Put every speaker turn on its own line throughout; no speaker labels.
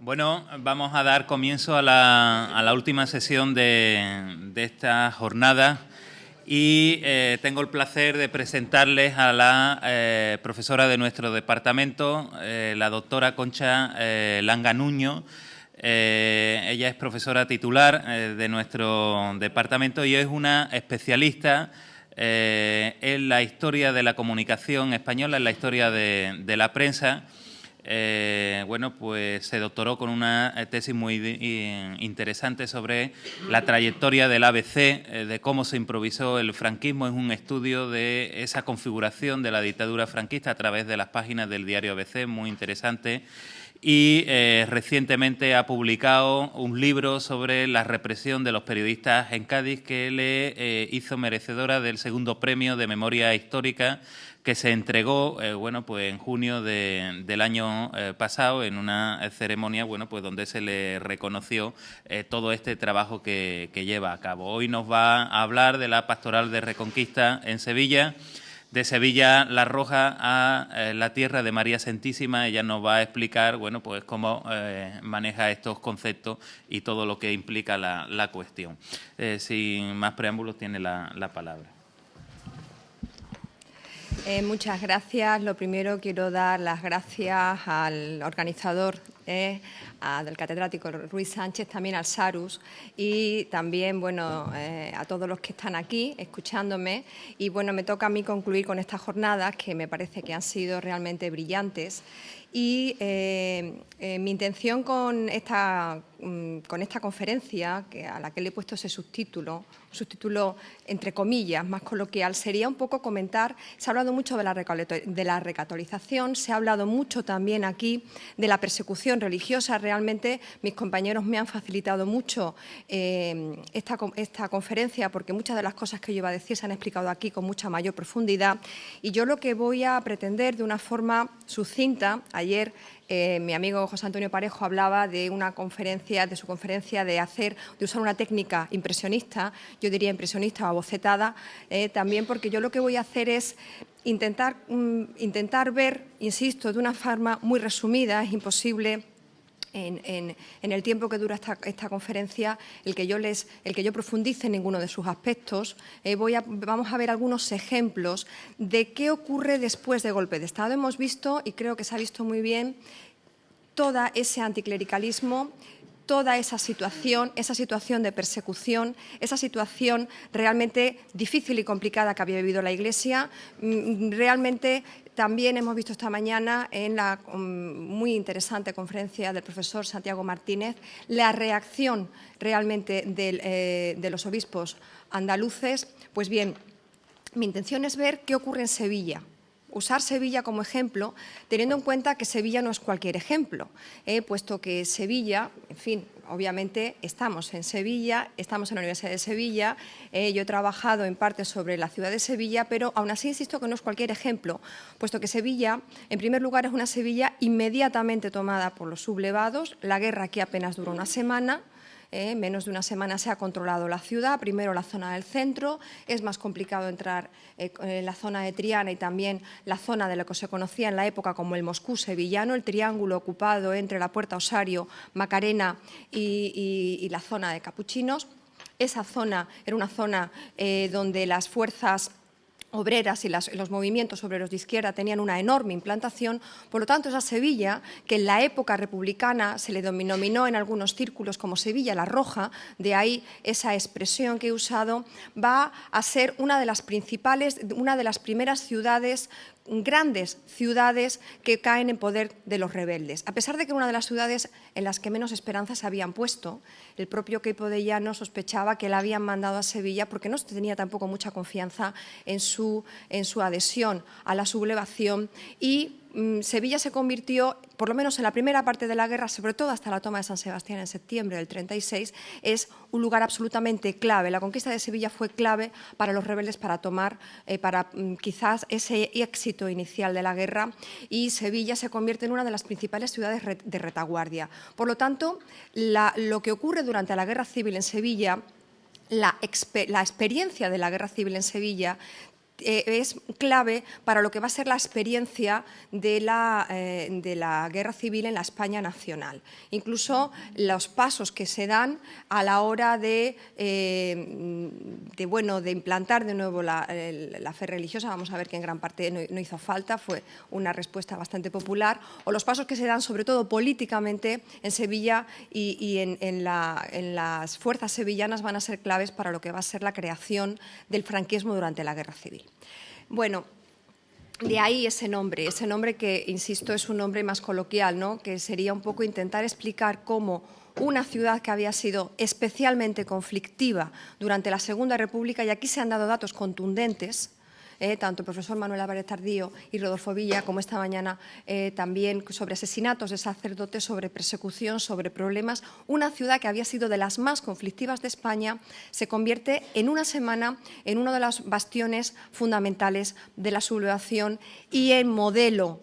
Bueno, vamos a dar comienzo a la última sesión de esta jornada y tengo el placer de presentarles a la profesora de nuestro departamento, la doctora Concha Langa Nuño. Ella es profesora titular de nuestro departamento y es una especialista en la historia de la comunicación española, en la historia de la prensa. Bueno, pues se doctoró con una tesis muy interesante sobre la trayectoria del ABC, de cómo se improvisó el franquismo. Es un estudio de esa configuración de la dictadura franquista a través de las páginas del diario ABC, muy interesante. Y recientemente ha publicado un libro sobre la represión de los periodistas en Cádiz que le hizo merecedora del segundo premio de memoria histórica que se entregó bueno, pues en junio del año pasado en una ceremonia bueno, pues donde se le reconoció todo este trabajo que lleva a cabo. Hoy nos va a hablar de la Pastoral de Reconquista en Sevilla, de Sevilla la Roja a la tierra de María Santísima. Ella nos va a explicar bueno, pues cómo maneja estos conceptos y todo lo que implica la cuestión. Sin más preámbulos, tiene la palabra.
Muchas gracias. Lo primero quiero dar las gracias al organizador del catedrático Ruiz Sánchez, también al SARUS y también bueno, a todos los que están aquí escuchándome. Y bueno, me toca a mí concluir con estas jornadas que me parece que han sido realmente brillantes. Y mi intención con esta conferencia, a la que le he puesto ese subtítulo entre comillas, más coloquial, sería un poco comentar, se ha hablado mucho de la recatolización, se ha hablado mucho también aquí de la persecución religiosa. Realmente mis compañeros me han facilitado mucho esta conferencia porque muchas de las cosas que yo iba a decir se han explicado aquí con mucha mayor profundidad y yo lo que voy a pretender de una forma sucinta. Ayer mi amigo José Antonio Parejo hablaba de su conferencia de usar una técnica impresionista, yo diría impresionista o abocetada, también porque yo lo que voy a hacer es intentar ver, insisto, de una forma muy resumida. Es imposible en el tiempo que dura esta conferencia el que yo profundice en ninguno de sus aspectos. Vamos a ver algunos ejemplos de qué ocurre después de golpe de Estado. Hemos visto, y creo que se ha visto muy bien, todo ese anticlericalismo, toda esa situación de persecución, esa situación realmente difícil y complicada que había vivido la Iglesia. Realmente también hemos visto esta mañana en la muy interesante conferencia del profesor Santiago Martínez la reacción realmente de los obispos andaluces. Pues bien, mi intención es ver qué ocurre en Sevilla. Usar Sevilla como ejemplo, teniendo en cuenta que Sevilla no es cualquier ejemplo, puesto que Sevilla, en fin, obviamente estamos en Sevilla, estamos en la Universidad de Sevilla, yo he trabajado en parte sobre la ciudad de Sevilla, pero aún así insisto que no es cualquier ejemplo, puesto que Sevilla, en primer lugar, es una Sevilla inmediatamente tomada por los sublevados. La guerra aquí apenas duró una semana. Menos de una semana se ha controlado la ciudad, primero la zona del centro, es más complicado entrar en la zona de Triana y también la zona de lo que se conocía en la época como el Moscú sevillano, el triángulo ocupado entre la Puerta Osario, Macarena y la zona de Capuchinos. Esa zona era una zona donde las fuerzas obreras y los movimientos obreros de izquierda tenían una enorme implantación. Por lo tanto, esa Sevilla, que en la época republicana se le denominó en algunos círculos como Sevilla la Roja, de ahí esa expresión que he usado, va a ser una de las primeras ciudades, grandes ciudades que caen en poder de los rebeldes. A pesar de que era una de las ciudades en las que menos esperanzas se habían puesto, el propio Queipo de Llano sospechaba que la habían mandado a Sevilla porque no tenía tampoco mucha confianza en su adhesión a la sublevación y Sevilla se convirtió, por lo menos en la primera parte de la guerra, sobre todo hasta la toma de San Sebastián en septiembre del 36, es un lugar absolutamente clave. La conquista de Sevilla fue clave para los rebeldes para tomar, quizás ese éxito inicial de la guerra, y Sevilla se convierte en una de las principales ciudades de retaguardia. Por lo tanto, lo que ocurre durante la Guerra Civil en Sevilla, la experiencia de la Guerra Civil en Sevilla, es clave para lo que va a ser la experiencia de la guerra civil en la España nacional. Incluso los pasos que se dan a la hora de implantar de nuevo la fe religiosa, vamos a ver que en gran parte no hizo falta, fue una respuesta bastante popular, o los pasos que se dan sobre todo políticamente en Sevilla y en las fuerzas sevillanas van a ser claves para lo que va a ser la creación del franquismo durante la guerra civil. Bueno, de ahí ese nombre que, insisto, es un nombre más coloquial, ¿no? Que sería un poco intentar explicar cómo una ciudad que había sido especialmente conflictiva durante la Segunda República, y aquí se han dado datos contundentes, tanto el profesor Manuel Álvarez Tardío y Rodolfo Villa, como esta mañana también sobre asesinatos de sacerdotes, sobre persecución, sobre problemas. Una ciudad que había sido de las más conflictivas de España se convierte en una semana en uno de los bastiones fundamentales de la sublevación y en modelo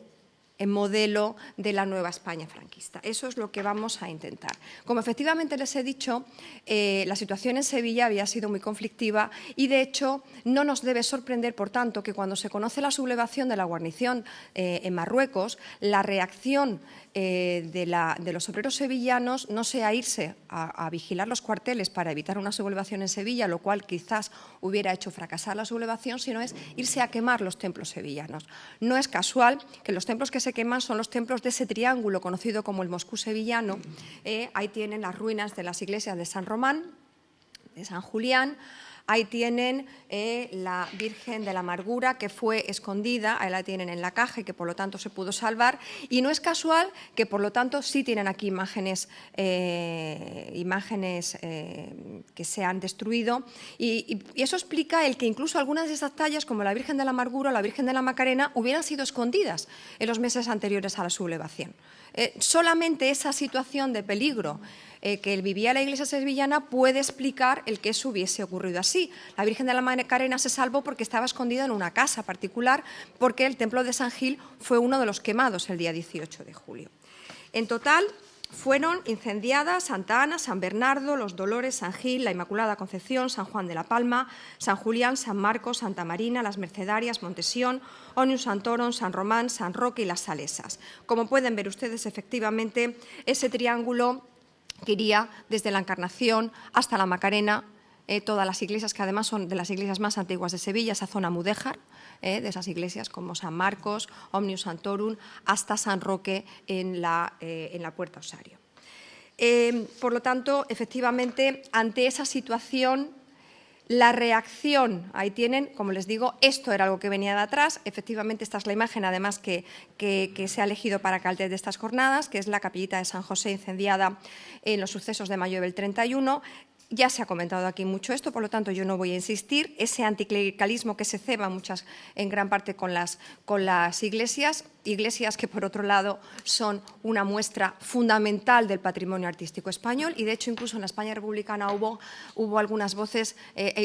de la nueva España franquista. Eso es lo que vamos a intentar. Como efectivamente les he dicho, la situación en Sevilla había sido muy conflictiva y, de hecho, no nos debe sorprender, por tanto, que cuando se conoce la sublevación de la guarnición en Marruecos, la reacción de los obreros sevillanos no sea irse a vigilar los cuarteles para evitar una sublevación en Sevilla, lo cual quizás hubiera hecho fracasar la sublevación, sino es irse a quemar los templos sevillanos. No es casual que los templos que se queman son los templos de ese triángulo conocido como el Moscú sevillano. Ahí tienen las ruinas de las iglesias de San Román, de San Julián. Ahí tienen la Virgen de la Amargura, que fue escondida, ahí la tienen en la caja y que por lo tanto se pudo salvar. Y no es casual que por lo tanto sí tienen aquí imágenes que se han destruido. Y eso explica el que incluso algunas de esas tallas, como la Virgen de la Amargura o la Virgen de la Macarena, hubieran sido escondidas en los meses anteriores a la sublevación. Solamente esa situación de peligro que vivía la iglesia sevillana puede explicar el que eso hubiese ocurrido así. La Virgen de la Macarena se salvó porque estaba escondida en una casa particular, porque el templo de San Gil fue uno de los quemados el día 18 de julio. En total, fueron incendiadas Santa Ana, San Bernardo, Los Dolores, San Gil, la Inmaculada Concepción, San Juan de la Palma, San Julián, San Marcos, Santa Marina, las Mercedarias, Montesión, Omnium Santorum, San Román, San Roque y las Salesas. Como pueden ver ustedes, efectivamente, ese triángulo que iría desde la Encarnación hasta la Macarena, todas las iglesias que además son de las iglesias más antiguas de Sevilla, esa zona mudéjar, de esas iglesias como San Marcos, Omnium Santorum, hasta San Roque en la Puerta Osario. Por lo tanto, efectivamente, ante esa situación, la reacción, ahí tienen, como les digo, esto era algo que venía de atrás, efectivamente esta es la imagen además que se ha elegido para carácter de estas jornadas, que es la capillita de San José incendiada en los sucesos de mayo del 31. Ya se ha comentado aquí mucho esto, por lo tanto yo no voy a insistir. Ese anticlericalismo que se ceba en gran parte con las iglesias que por otro lado son una muestra fundamental del patrimonio artístico español y de hecho incluso en la España republicana hubo algunas voces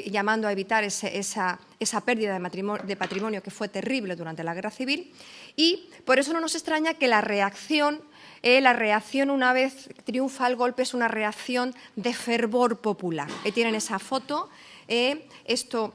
llamando a evitar esa pérdida de patrimonio que fue terrible durante la Guerra Civil y por eso no nos extraña que la reacción una vez triunfa el golpe es una reacción de fervor popular. Tienen esa foto, esto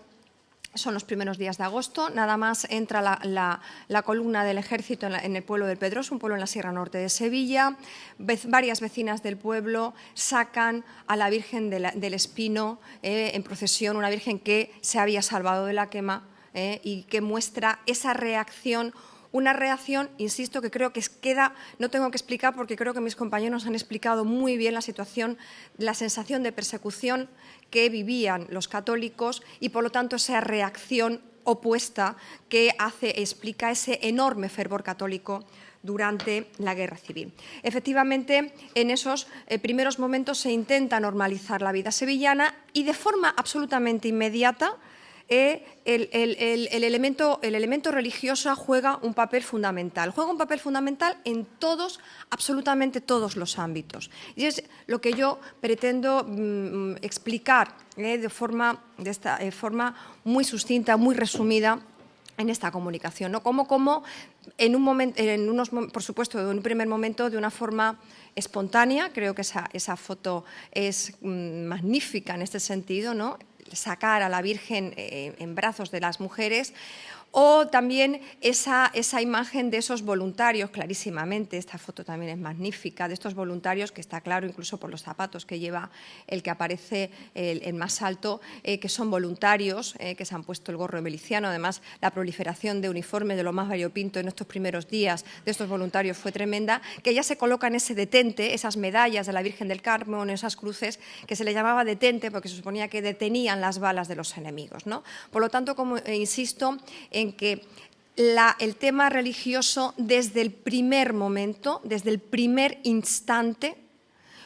son los primeros días de agosto, nada más entra la columna del ejército en el pueblo del Pedroso, un pueblo en la Sierra Norte de Sevilla. Varias vecinas del pueblo sacan a la Virgen del Espino en procesión, una virgen que se había salvado de la quema y que muestra esa reacción. Una reacción, insisto, que creo que queda, no tengo que explicar porque creo que mis compañeros han explicado muy bien la situación, la sensación de persecución que vivían los católicos y, por lo tanto, esa reacción opuesta que explica ese enorme fervor católico durante la Guerra Civil. Efectivamente, en esos primeros momentos se intenta normalizar la vida sevillana y de forma absolutamente inmediata el elemento religioso juega un papel fundamental. Juega un papel fundamental en absolutamente todos los ámbitos. Y es lo que yo pretendo explicar de forma muy sucinta, muy resumida en esta comunicación, ¿no? Como por supuesto, en un primer momento, de una forma espontánea, creo que esa foto es magnífica en este sentido, ¿no? sacar a la Virgen en brazos de las mujeres, o también esa imagen de esos voluntarios, clarísimamente, esta foto también es magnífica, de estos voluntarios, que está claro incluso por los zapatos que lleva el que aparece el más alto, que son voluntarios, que se han puesto el gorro miliciano. Además, la proliferación de uniformes de lo más variopinto en estos primeros días de estos voluntarios fue tremenda, que ya se colocan ese detente, esas medallas de la Virgen del Carmen, esas cruces, que se le llamaba detente porque se suponía que detenían las balas de los enemigos, ¿no? Por lo tanto, como insisto, en que el tema religioso desde el primer momento, desde el primer instante,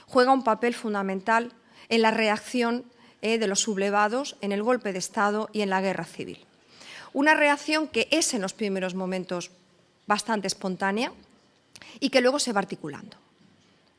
juega un papel fundamental en la reacción de los sublevados en el golpe de Estado y en la guerra civil. Una reacción que es en los primeros momentos bastante espontánea y que luego se va articulando.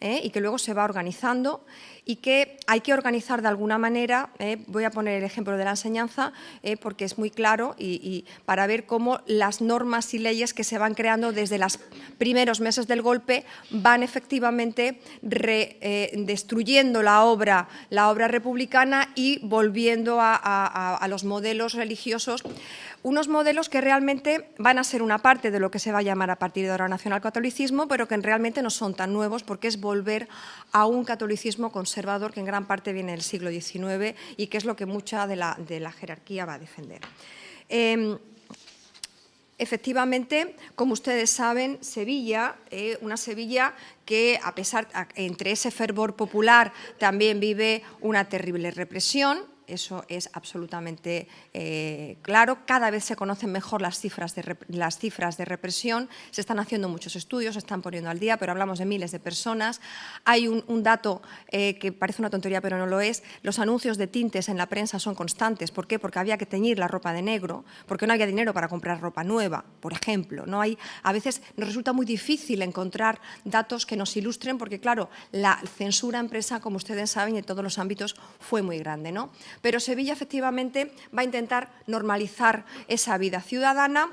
Y que luego se va organizando y que hay que organizar de alguna manera. Voy a poner el ejemplo de la enseñanza porque es muy claro y para ver cómo las normas y leyes que se van creando desde los primeros meses del golpe van efectivamente destruyendo la obra republicana y volviendo a los modelos religiosos, unos modelos que realmente van a ser una parte de lo que se va a llamar a partir de ahora nacionalcatolicismo, pero que realmente no son tan nuevos porque es volver a un catolicismo conservador que en gran parte viene del siglo XIX y que es lo que mucha de la jerarquía va a defender. Efectivamente, como ustedes saben, Sevilla, una Sevilla que a pesar, entre ese fervor popular, también vive una terrible represión. Eso es absolutamente claro. Cada vez se conocen mejor las cifras de represión. Se están haciendo muchos estudios, se están poniendo al día, pero hablamos de miles de personas. Hay un dato que parece una tontería, pero no lo es. Los anuncios de tintes en la prensa son constantes. ¿Por qué? Porque había que teñir la ropa de negro, porque no había dinero para comprar ropa nueva, por ejemplo. A veces nos resulta muy difícil encontrar datos que nos ilustren, porque, claro, la censura en prensa, como ustedes saben, en todos los ámbitos fue muy grande, ¿no? Pero Sevilla efectivamente va a intentar normalizar esa vida ciudadana,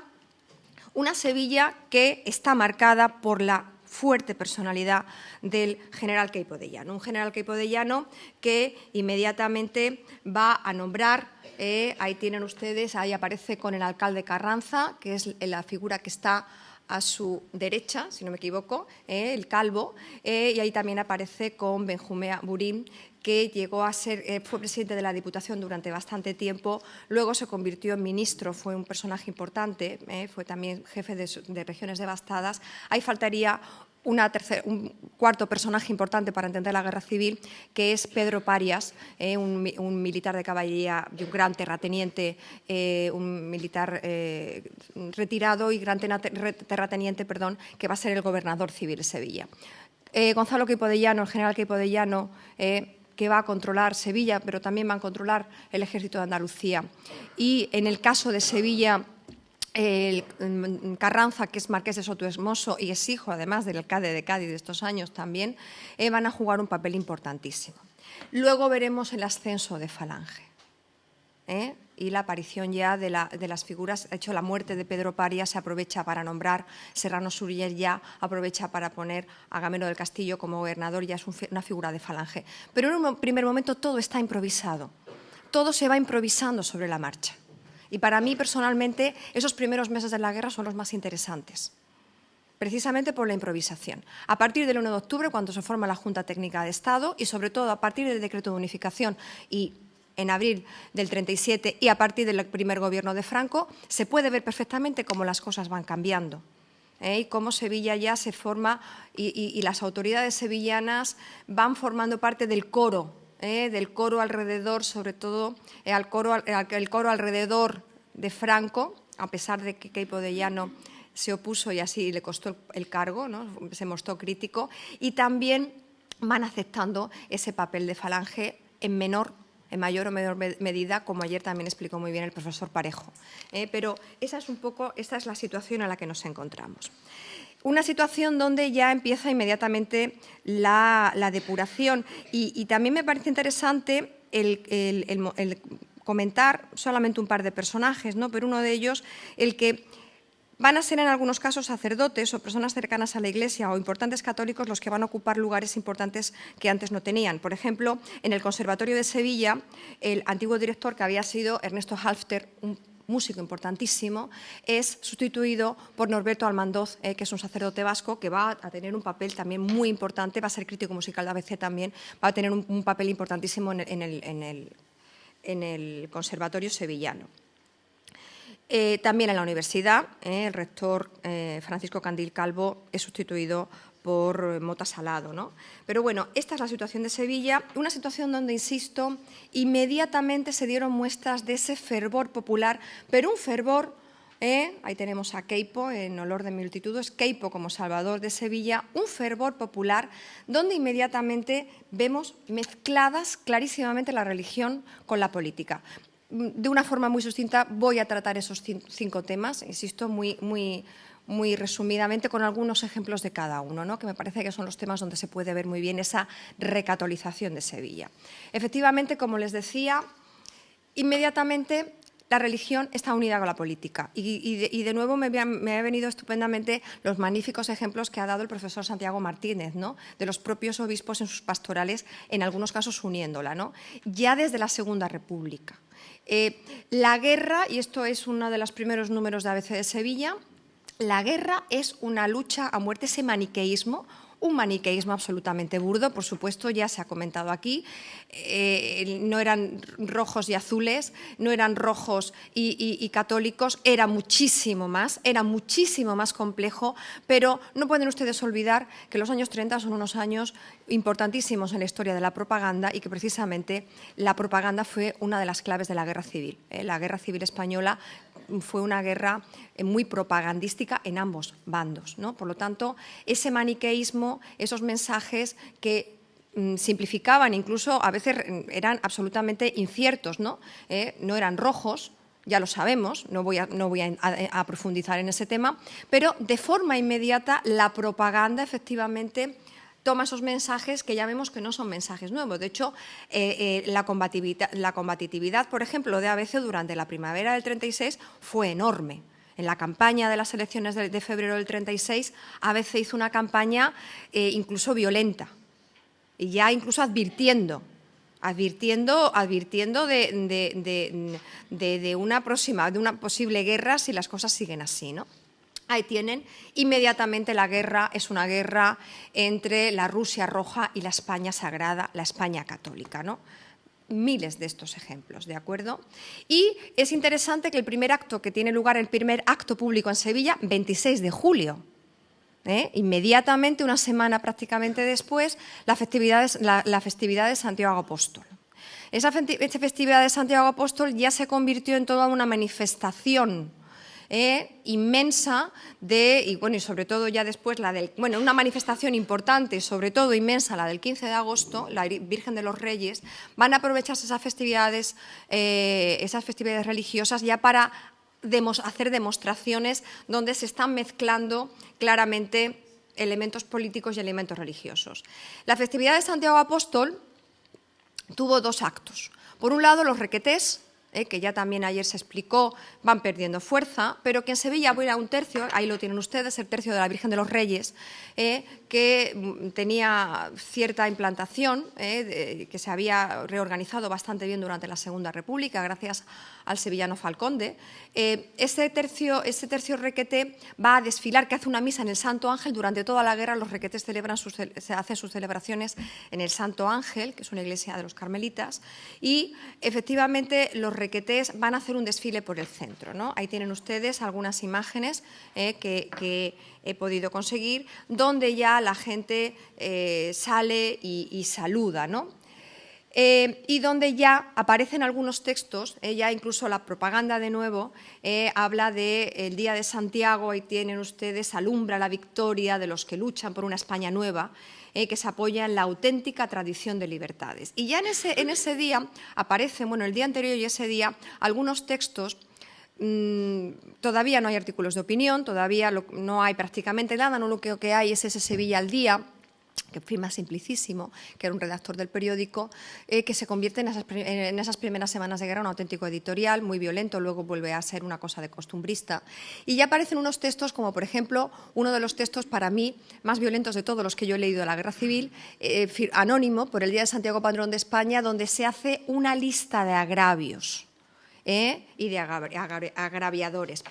una Sevilla que está marcada por la fuerte personalidad del general Queipo de Llano, un general Queipo de Llano que inmediatamente va a nombrar, ahí tienen ustedes, ahí aparece con el alcalde Carranza, que es la figura que está a su derecha, si no me equivoco, el calvo, y ahí también aparece con Benjumea Burín, que llegó a ser, fue presidente de la Diputación durante bastante tiempo, luego se convirtió en ministro, fue un personaje importante, fue también jefe de regiones devastadas. Ahí faltaría un cuarto personaje importante para entender la guerra civil, que es Pedro Parias, un militar de caballería, un gran terrateniente, un militar retirado y gran terrateniente, perdón, que va a ser el gobernador civil de Sevilla. Gonzalo Queipo de Llano, el general Queipo de Llano, que va a controlar Sevilla, pero también va a controlar el ejército de Andalucía. Y en el caso de Sevilla, Carranza, que es marqués de Sotohermoso y es hijo, además, del alcalde de Cádiz de estos años también, van a jugar un papel importantísimo. Luego veremos el ascenso de Falange y la aparición ya de las figuras. De hecho, la muerte de Pedro Parias se aprovecha para nombrar, Serrano Suríer ya aprovecha para poner a Gamero del Castillo como gobernador, ya es una figura de Falange. Pero en un primer momento todo está improvisado, todo se va improvisando sobre la marcha. Y para mí, personalmente, esos primeros meses de la guerra son los más interesantes, precisamente por la improvisación. A partir del 1 de octubre, cuando se forma la Junta Técnica de Estado, y sobre todo a partir del decreto de unificación y en abril del 37 y a partir del primer gobierno de Franco, se puede ver perfectamente cómo las cosas van cambiando. Y cómo Sevilla ya se forma y las autoridades sevillanas van formando parte del coro alrededor, sobre todo el coro alrededor de Franco, a pesar de que Queipo de Llano se opuso y así le costó el cargo, ¿no? Se mostró crítico, y también van aceptando ese papel de Falange en mayor o menor medida, como ayer también explicó muy bien el profesor Parejo. Pero esta es la situación en la que nos encontramos. Una situación donde ya empieza inmediatamente la depuración y también me parece interesante el comentar solamente un par de personajes, ¿no? Pero uno de ellos, el que van a ser en algunos casos sacerdotes o personas cercanas a la Iglesia o importantes católicos los que van a ocupar lugares importantes que antes no tenían. Por ejemplo, en el Conservatorio de Sevilla, el antiguo director, que había sido Ernesto Halffter, un músico importantísimo, es sustituido por Norberto Almandoz, que es un sacerdote vasco que va a tener un papel también muy importante, va a ser crítico musical de ABC también, va a tener un papel importantísimo en el Conservatorio sevillano. También en la universidad, el rector Francisco Candil Calvo es sustituido por Mota Salado, ¿no? Pero bueno, esta es la situación de Sevilla, una situación donde, insisto, inmediatamente se dieron muestras de ese fervor popular, pero un fervor, ahí tenemos a Queipo en olor de multitudes, Queipo como Salvador de Sevilla, un fervor popular donde inmediatamente vemos mezcladas clarísimamente la religión con la política. De una forma muy sucinta voy a tratar esos 5 temas, insisto, muy resumidamente, con algunos ejemplos de cada uno, ¿no? Que me parece que son los temas donde se puede ver muy bien esa recatolización de Sevilla. Efectivamente, como les decía, inmediatamente la religión está unida con la política y de nuevo me ha venido estupendamente los magníficos ejemplos que ha dado el profesor Santiago Martínez, ¿no? De los propios obispos en sus pastorales, en algunos casos uniéndola, ¿no? Ya desde la Segunda República. La guerra, y esto es uno de los primeros números de ABC de Sevilla, la guerra es una lucha a muerte, ese maniqueísmo, un maniqueísmo absolutamente burdo, por supuesto, ya se ha comentado aquí, no eran rojos y azules, no eran rojos y católicos, era muchísimo más complejo, pero no pueden ustedes olvidar que los años 30 son unos años importantísimos en la historia de la propaganda y que precisamente la propaganda fue una de las claves de la guerra civil. La guerra civil española fue una guerra muy propagandística en ambos bandos, ¿no? Por lo tanto, ese maniqueísmo, esos mensajes que simplificaban, incluso a veces eran absolutamente inciertos, ¿no? No eran rojos, ya lo sabemos, no voy a profundizar en ese tema, pero de forma inmediata la propaganda efectivamente toma esos mensajes que ya vemos que no son mensajes nuevos. De hecho, la combatividad, por ejemplo, de ABC durante la primavera del 36 fue enorme. En la campaña de las elecciones de febrero del 36, ABC hizo una campaña incluso violenta, y ya incluso advirtiendo de una posible guerra si las cosas siguen así, ¿no? Ahí tienen, inmediatamente la guerra es una guerra entre la Rusia roja y la España sagrada, la España católica, ¿no? Miles de estos ejemplos, ¿de acuerdo? Y es interesante que el primer acto que tiene lugar, el primer acto público en Sevilla, 26 de julio, inmediatamente, una semana prácticamente después, la festividad de Santiago Apóstol. Esta festividad de Santiago Apóstol ya se convirtió en toda una manifestación inmensa y sobre todo ya después una manifestación importante, sobre todo inmensa, la del 15 de agosto, la Virgen de los Reyes, van a aprovecharse esas festividades religiosas ya para hacer demostraciones donde se están mezclando claramente elementos políticos y elementos religiosos. La festividad de Santiago Apóstol tuvo 2 actos. Por un lado, los requetés, que ya también ayer se explicó, van perdiendo fuerza, pero que en Sevilla era un tercio, ahí lo tienen ustedes, el tercio de la Virgen de los Reyes, que tenía cierta implantación, que se había reorganizado bastante bien durante la Segunda República, gracias al sevillano Falconde. Ese tercio requeté va a desfilar, que hace una misa en el Santo Ángel. Durante toda la guerra los requetés hacen sus celebraciones en el Santo Ángel, que es una iglesia de los carmelitas, y efectivamente los requetés van a hacer un desfile por el centro, ¿no? Ahí tienen ustedes algunas imágenes que he podido conseguir, donde ya la gente sale y saluda, ¿no? Y donde ya aparecen algunos textos, ya incluso la propaganda de nuevo habla del Día de Santiago, ahí tienen ustedes, alumbra la victoria de los que luchan por una España nueva, que se apoya en la auténtica tradición de libertades. Y ya en ese día aparecen, el día anterior y ese día, algunos textos. Todavía no hay artículos de opinión, todavía no hay prácticamente nada, no, lo que hay es ese Sevilla al día, que firma Simplicísimo, que era un redactor del periódico, que se convierte en esas primeras semanas de guerra un auténtico editorial, muy violento, luego vuelve a ser una cosa de costumbrista. Y ya aparecen unos textos como, por ejemplo, uno de los textos para mí más violentos de todos los que yo he leído de la Guerra Civil, anónimo, por el Día de Santiago Padrón de España, donde se hace una lista de agravios. Y de agraviadores,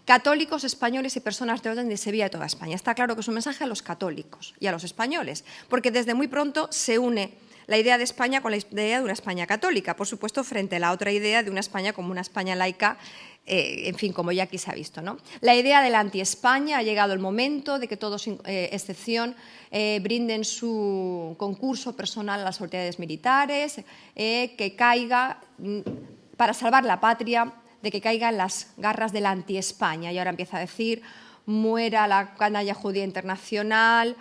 católicos, españoles y personas de orden de Sevilla y toda España. Está claro que es un mensaje a los católicos y a los españoles, porque desde muy pronto se une la idea de España con la idea de una España católica, por supuesto, frente a la otra idea de una España como una España laica, en fin, como ya aquí se ha visto, ¿no? La idea de la anti-España: ha llegado el momento de que todos, sin excepción, brinden su concurso personal a las autoridades militares, que caiga, para salvar la patria, de que caiga en las garras de la anti-España. Y ahora empieza a decir: muera la canalla judía internacional,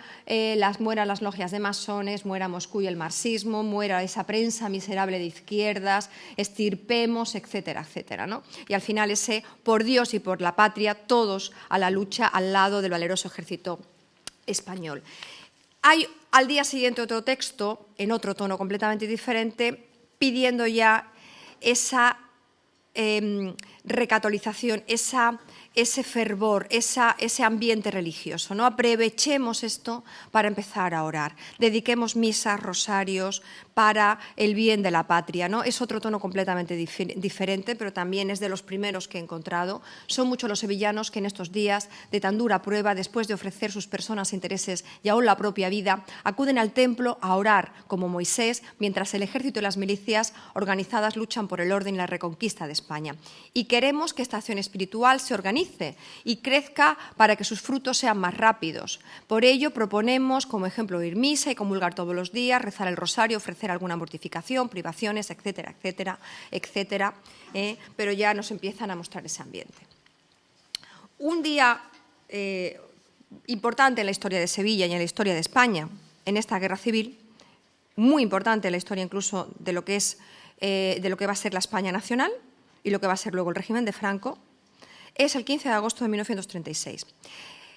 mueran las logias de masones, muera Moscú y el marxismo, muera esa prensa miserable de izquierdas, extirpemos, etcétera, etcétera, ¿no? Y al final ese por Dios y por la patria, todos a la lucha al lado del valeroso ejército español. Hay al día siguiente otro texto, en otro tono completamente diferente, pidiendo ya esa recatolización, ese fervor, ese ambiente religioso, ¿no? Aprovechemos esto para empezar a orar, dediquemos misas, rosarios para el bien de la patria, ¿no? Es otro tono completamente diferente, pero también es de los primeros que he encontrado. Son muchos los sevillanos que en estos días de tan dura prueba, después de ofrecer sus personas, intereses y aún la propia vida, acuden al templo a orar como Moisés, mientras el ejército y las milicias organizadas luchan por el orden y la reconquista de España. Y queremos que esta acción espiritual se organice y crezca para que sus frutos sean más rápidos. Por ello proponemos, como ejemplo, ir misa y comulgar todos los días, rezar el rosario, ofrecer alguna mortificación, privaciones, etcétera, etcétera, etcétera, pero ya nos empiezan a mostrar ese ambiente. Un día importante en la historia de Sevilla y en la historia de España, en esta guerra civil, muy importante en la historia incluso de lo que va a ser la España nacional y lo que va a ser luego el régimen de Franco, es el 15 de agosto de 1936.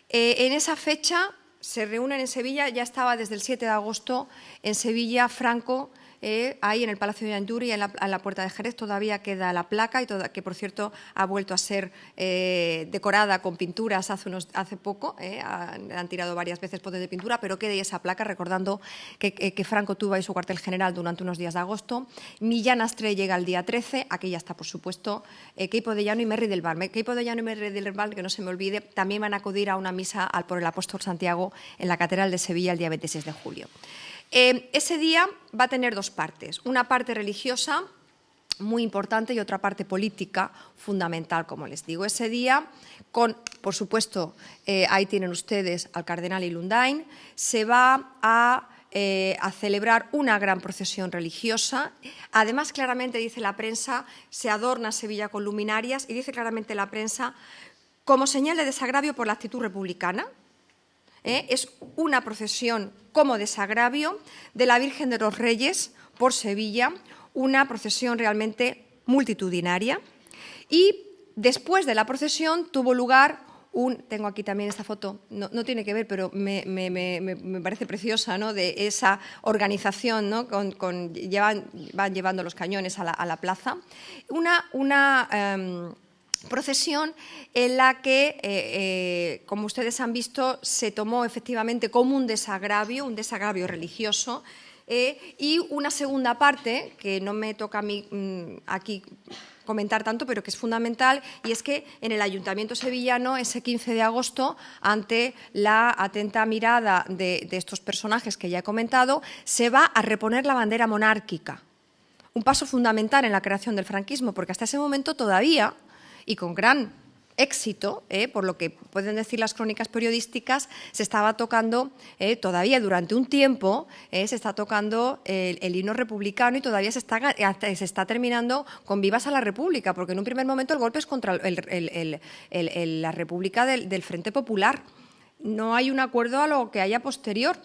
En esa fecha se reúnen en Sevilla, ya estaba desde el 7 de agosto en Sevilla Franco, ahí en el Palacio de Ayanduri, en la Puerta de Jerez, todavía queda la placa, que por cierto ha vuelto a ser decorada con pinturas hace poco, han tirado varias veces potes de pintura, pero queda ahí esa placa recordando que Franco tuvo ahí su cuartel general durante unos días de agosto. Millán Astre llega el día 13, aquí ya está por supuesto Queipo de Llano y Merry del Val. Queipo de Llano y Merry del Val, que no se me olvide, también van a acudir a una misa por el apóstol Santiago en la Catedral de Sevilla el día 26 de julio. Ese día va a tener dos partes, una parte religiosa muy importante y otra parte política fundamental, como les digo. Ese día, por supuesto, ahí tienen ustedes al cardenal Ilundain, se va a celebrar una gran procesión religiosa. Además, claramente dice la prensa, se adorna Sevilla con luminarias y dice claramente la prensa, como señal de desagravio por la actitud republicana. Es una procesión como desagravio de la Virgen de los Reyes por Sevilla, una procesión realmente multitudinaria. Y después de la procesión tuvo lugar tengo aquí también esta foto, no tiene que ver, pero me parece preciosa, ¿no? De esa organización, ¿no? Van llevando los cañones a la plaza. Una procesión en la que, como ustedes han visto, se tomó efectivamente como un desagravio religioso, y una segunda parte, que no me toca a mí aquí comentar tanto, pero que es fundamental, y es que en el Ayuntamiento sevillano, ese 15 de agosto, ante la atenta mirada de estos personajes que ya he comentado, se va a reponer la bandera monárquica. Un paso fundamental en la creación del franquismo, porque hasta ese momento todavía, y con gran éxito, por lo que pueden decir las crónicas periodísticas, se estaba tocando, todavía durante un tiempo, se está tocando el himno republicano y todavía se está terminando con vivas a la República, porque en un primer momento el golpe es contra la República del Frente Popular. No hay un acuerdo a lo que haya posterior.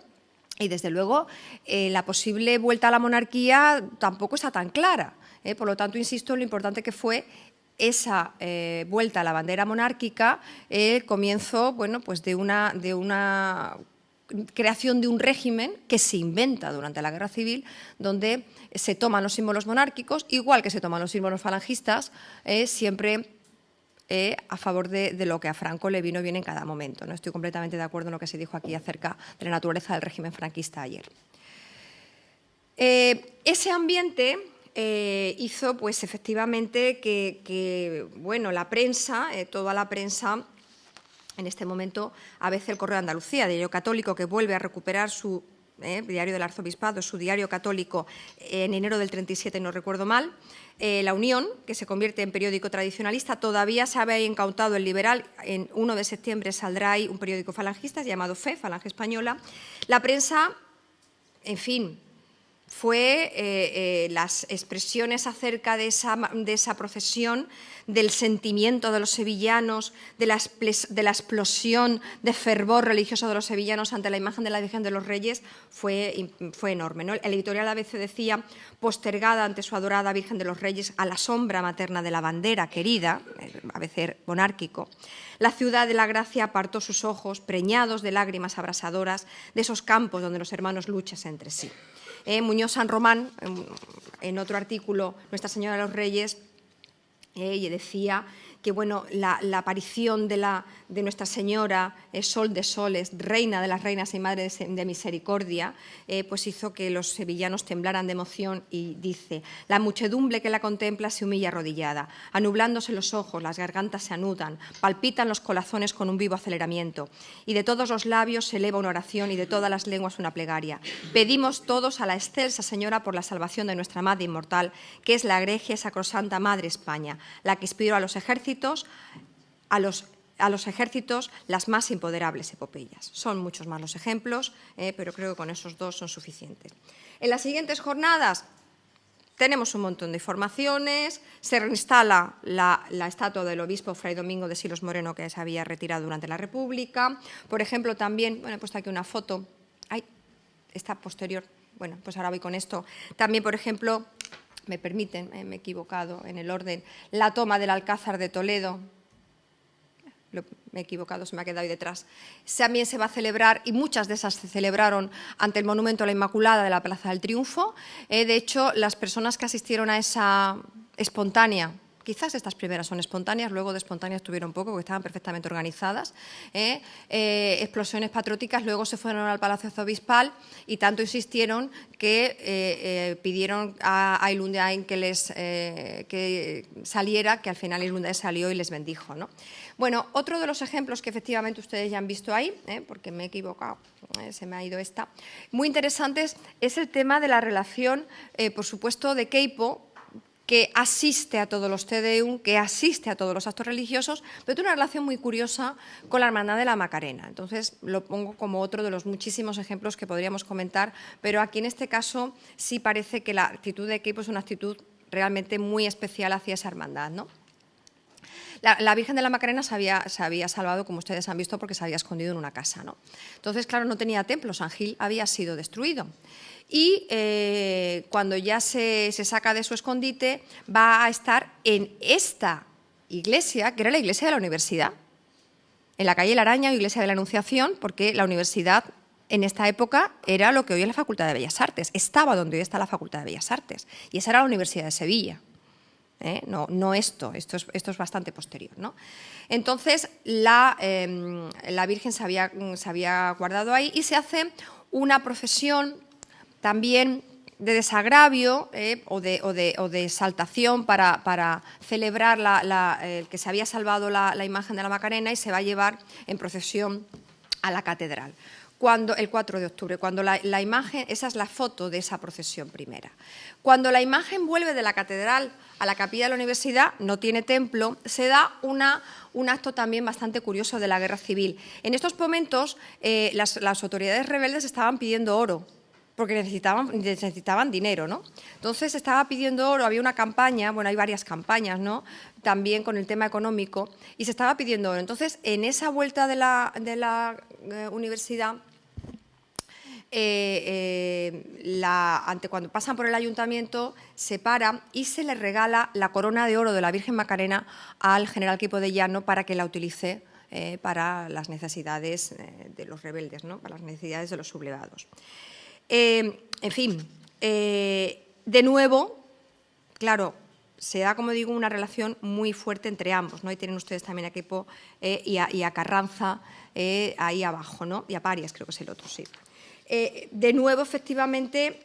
Y, desde luego, la posible vuelta a la monarquía tampoco está tan clara. Por lo tanto, insisto en lo importante que fue esa vuelta a la bandera monárquica, el comienzo, bueno, pues de una creación de un régimen que se inventa durante la Guerra Civil, donde se toman los símbolos monárquicos, igual que se toman los símbolos falangistas, siempre a favor de lo que a Franco le vino bien en cada momento. No estoy completamente de acuerdo en lo que se dijo aquí acerca de la naturaleza del régimen franquista ayer. Ese ambiente hizo, pues, efectivamente que bueno, la prensa, toda la prensa, en este momento, a veces el Correo de Andalucía, diario católico, que vuelve a recuperar su diario del Arzobispado, su diario católico en enero del 37, no recuerdo mal. La Unión, que se convierte en periódico tradicionalista, todavía se había incautado el Liberal. En 1 de septiembre saldrá ahí un periódico falangista llamado FE, Falange Española. La prensa, en fin, fue las expresiones acerca de esa procesión, del sentimiento de los sevillanos, de la explosión de fervor religioso de los sevillanos ante la imagen de la Virgen de los Reyes, fue enorme, ¿no? El editorial ABC decía: postergada ante su adorada Virgen de los Reyes a la sombra materna de la bandera querida, ABC monárquico, la ciudad de la Gracia apartó sus ojos, preñados de lágrimas abrasadoras, de esos campos donde los hermanos luchasen entre sí. Muñoz San Román, en otro artículo, Nuestra Señora de los Reyes, y decía que bueno, la aparición de Nuestra Señora, Sol de Soles, Reina de las Reinas y Madre de Misericordia, pues hizo que los sevillanos temblaran de emoción, y dice: la muchedumbre que la contempla se humilla arrodillada, anublándose los ojos, las gargantas se anudan, palpitan los corazones con un vivo aceleramiento, y de todos los labios se eleva una oración y de todas las lenguas una plegaria. Pedimos todos a la excelsa Señora por la salvación de nuestra Madre inmortal, que es la egregia y sacrosanta Madre España, la que inspiró a los ejércitos, a los ejércitos las más imponderables epopeyas. Son muchos más los ejemplos, pero creo que con esos dos son suficientes. En las siguientes jornadas tenemos un montón de informaciones. Se reinstala la estatua del obispo Fray Domingo de Silos Moreno, que se había retirado durante la República. Por ejemplo, también, bueno, he puesto aquí una foto, está posterior, bueno, pues ahora voy con esto. También, por ejemplo, me permiten, me he equivocado en el orden, la toma del Alcázar de Toledo. Me he equivocado, se me ha quedado ahí detrás. También se va a celebrar, y muchas de esas se celebraron ante el Monumento a la Inmaculada de la Plaza del Triunfo. De hecho, las personas que asistieron a esa espontánea, quizás estas primeras son espontáneas, luego de espontáneas tuvieron poco porque estaban perfectamente organizadas, explosiones patrióticas, luego se fueron al Palacio Arzobispal y tanto insistieron que pidieron a Ilundain que saliera, que al final Ilundain salió y les bendijo, ¿no? Bueno, otro de los ejemplos que efectivamente ustedes ya han visto ahí, porque me he equivocado, se me ha ido esta, muy interesantes, es el tema de la relación, por supuesto, de Queipo, que asiste a todos los Te Deum, que asiste a todos los actos religiosos, pero tiene una relación muy curiosa con la Hermandad de la Macarena. Entonces, lo pongo como otro de los muchísimos ejemplos que podríamos comentar, pero aquí en este caso sí parece que la actitud de Queipo es una actitud realmente muy especial hacia esa hermandad, ¿no? La Virgen de la Macarena se había salvado, como ustedes han visto, porque se había escondido en una casa, ¿no? Entonces, claro, no tenía templo, San Gil había sido destruido. Y cuando ya se saca de su escondite, va a estar en esta iglesia, que era la iglesia de la universidad, en la calle La Araña, iglesia de la Anunciación, porque la universidad en esta época era lo que hoy es la Facultad de Bellas Artes, estaba donde hoy está la Facultad de Bellas Artes, y esa era la Universidad de Sevilla. No esto es bastante posterior, ¿no? Entonces, la Virgen se había guardado ahí y se hace una procesión también de desagravio o de exaltación para celebrar que se había salvado la imagen de la Macarena, y se va a llevar en procesión a la catedral. El 4 de octubre, cuando la imagen, esa es la foto de esa procesión primera. Cuando la imagen vuelve de la catedral a la capilla de la universidad, no tiene templo, se da un acto también bastante curioso de la guerra civil. En estos momentos, las autoridades rebeldes estaban pidiendo oro, porque necesitaban dinero, ¿no? Entonces estaba pidiendo oro, había una campaña, bueno, hay varias campañas, ¿no?, también con el tema económico, y se estaba pidiendo oro. Entonces, en esa vuelta de la universidad, cuando pasan por el ayuntamiento, se para y se le regala la corona de oro de la Virgen Macarena al general Queipo de Llano para que la utilice para las necesidades de los rebeldes, ¿no? Para las necesidades de los sublevados. En fin, de nuevo, claro, se da, como digo, una relación muy fuerte entre ambos, ¿no? Ahí tienen ustedes también a Queipo y a Carranza ahí abajo, ¿no? Y a Parias, creo que es el otro, sí. De nuevo, efectivamente,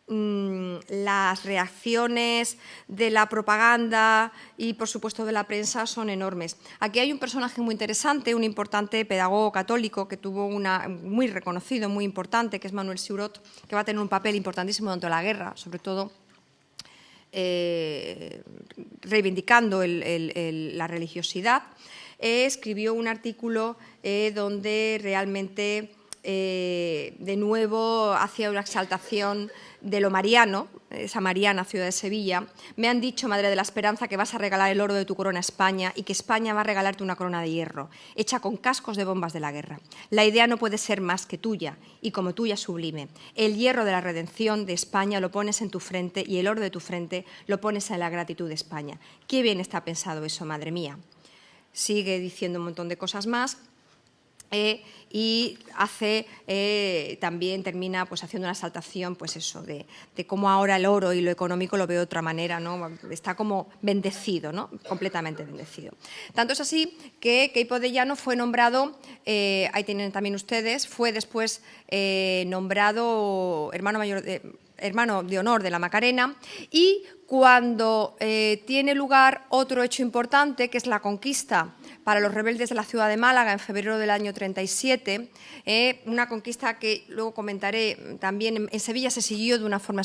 las reacciones de la propaganda y, por supuesto, de la prensa son enormes. Aquí hay un personaje muy interesante, un importante pedagogo católico que tuvo muy reconocido, muy importante, que es Manuel Siurot, que va a tener un papel importantísimo durante la guerra, sobre todo reivindicando la religiosidad. Escribió un artículo donde realmente, de nuevo, hacía una exaltación de lo mariano, esa mariana ciudad de Sevilla. Me han dicho, Madre de la Esperanza, que vas a regalar el oro de tu corona a España y que España va a regalarte una corona de hierro, hecha con cascos de bombas de la guerra. La idea no puede ser más que tuya, y como tuya sublime. El hierro de la redención de España lo pones en tu frente y el oro de tu frente lo pones en la gratitud de España. Qué bien está pensado eso, madre mía. Sigue diciendo un montón de cosas más. Y también termina pues, haciendo una exaltación pues eso, de cómo ahora el oro y lo económico lo veo de otra manera, ¿no? Está como bendecido, ¿no? Completamente bendecido. Tanto es así que Queipo de Llano fue nombrado, ahí tienen también ustedes, fue después nombrado hermano de honor de la Macarena, y cuando tiene lugar otro hecho importante, que es la conquista para los rebeldes de la ciudad de Málaga en febrero del año 37, una conquista que luego comentaré también en Sevilla se siguió de una forma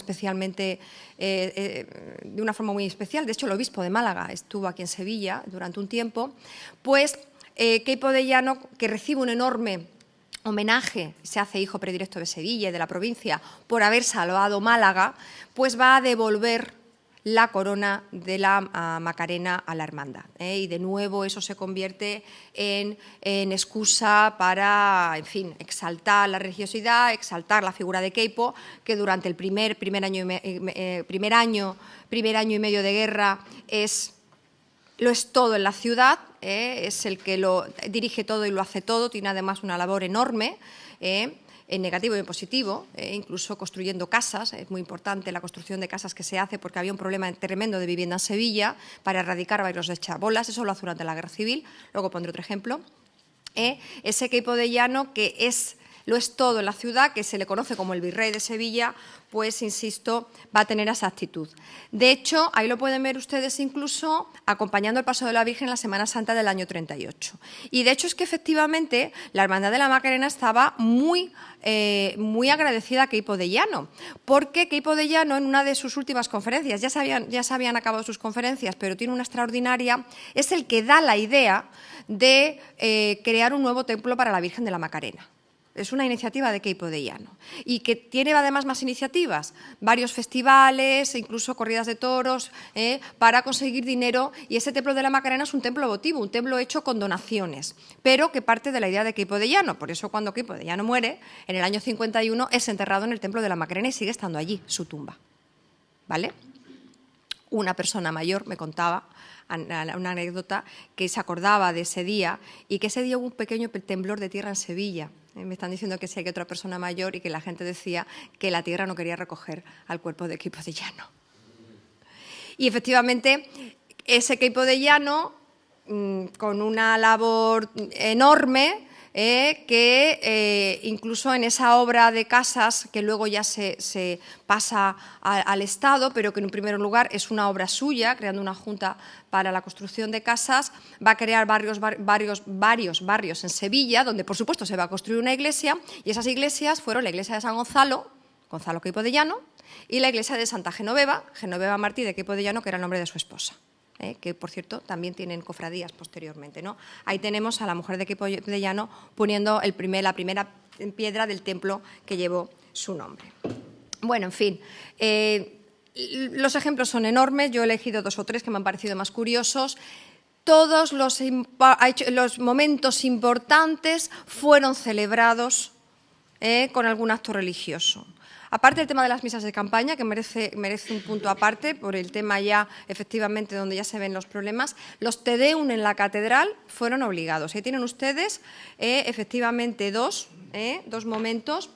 muy especial. De hecho, el obispo de Málaga estuvo aquí en Sevilla durante un tiempo. Pues Queipo de Llano, que recibe un enorme homenaje, se hace hijo predilecto de Sevilla y de la provincia por haber salvado Málaga, pues va a devolver la corona de la Macarena a la hermandad. Y de nuevo eso se convierte en excusa para, en fin, exaltar la religiosidad, exaltar la figura de Queipo, que durante el primer año y medio de guerra lo es todo en la ciudad, es el que lo dirige todo y lo hace todo, tiene además una labor enorme, en negativo y en positivo, incluso construyendo casas. Es muy importante la construcción de casas que se hace porque había un problema tremendo de vivienda en Sevilla para erradicar varios deschabolas. Eso lo hace durante la Guerra Civil. Luego pondré otro ejemplo. Ese Queipo de Llano, que lo es todo en la ciudad, que se le conoce como el virrey de Sevilla, pues, insisto, va a tener esa actitud. De hecho, ahí lo pueden ver ustedes incluso acompañando el paso de la Virgen en la Semana Santa del año 38. Y de hecho es que efectivamente la Hermandad de la Macarena estaba muy agradecida a Queipo de Llano, porque Queipo de Llano en una de sus últimas conferencias, ya se habían acabado sus conferencias, pero tiene una extraordinaria, es el que da la idea de crear un nuevo templo para la Virgen de la Macarena. Es una iniciativa de Queipo de Llano y que tiene además más iniciativas, varios festivales, incluso corridas de toros, para conseguir dinero. Y ese templo de la Macarena es un templo votivo, un templo hecho con donaciones, pero que parte de la idea de Queipo de Llano. Por eso cuando Queipo de Llano muere, en el año 51, es enterrado en el templo de la Macarena y sigue estando allí, su tumba. ¿Vale? Una persona mayor me contaba una anécdota que se acordaba de ese día y que ese día hubo un pequeño temblor de tierra en Sevilla. Me están diciendo que sí hay otra persona mayor y que la gente decía que la tierra no quería recoger al cuerpo de Queipo de Llano. Y efectivamente, ese Queipo de Llano, con una labor enorme, que incluso en esa obra de casas, que luego ya se pasa al Estado, pero que en un primer lugar es una obra suya, creando una junta para la construcción de casas, va a crear varios barrios en Sevilla, donde por supuesto se va a construir una iglesia, y esas iglesias fueron la iglesia de San Gonzalo, Gonzalo Queipo de Llano, y la iglesia de Santa Genoveva, Genoveva Martí de Queipo de Llano, que era el nombre de su esposa. Que, por cierto, también tienen cofradías posteriormente, ¿no? Ahí tenemos a la mujer de Queipo de Llano poniendo la primera piedra del templo que llevó su nombre. Bueno, en fin, los ejemplos son enormes. Yo he elegido 2 o 3 que me han parecido más curiosos. Todos los momentos importantes fueron celebrados con algún acto religioso. Aparte del tema de las misas de campaña, que merece un punto aparte, por el tema ya, efectivamente, donde ya se ven los problemas, los Te Deum en la catedral fueron obligados. Ahí tienen ustedes, efectivamente, dos momentos.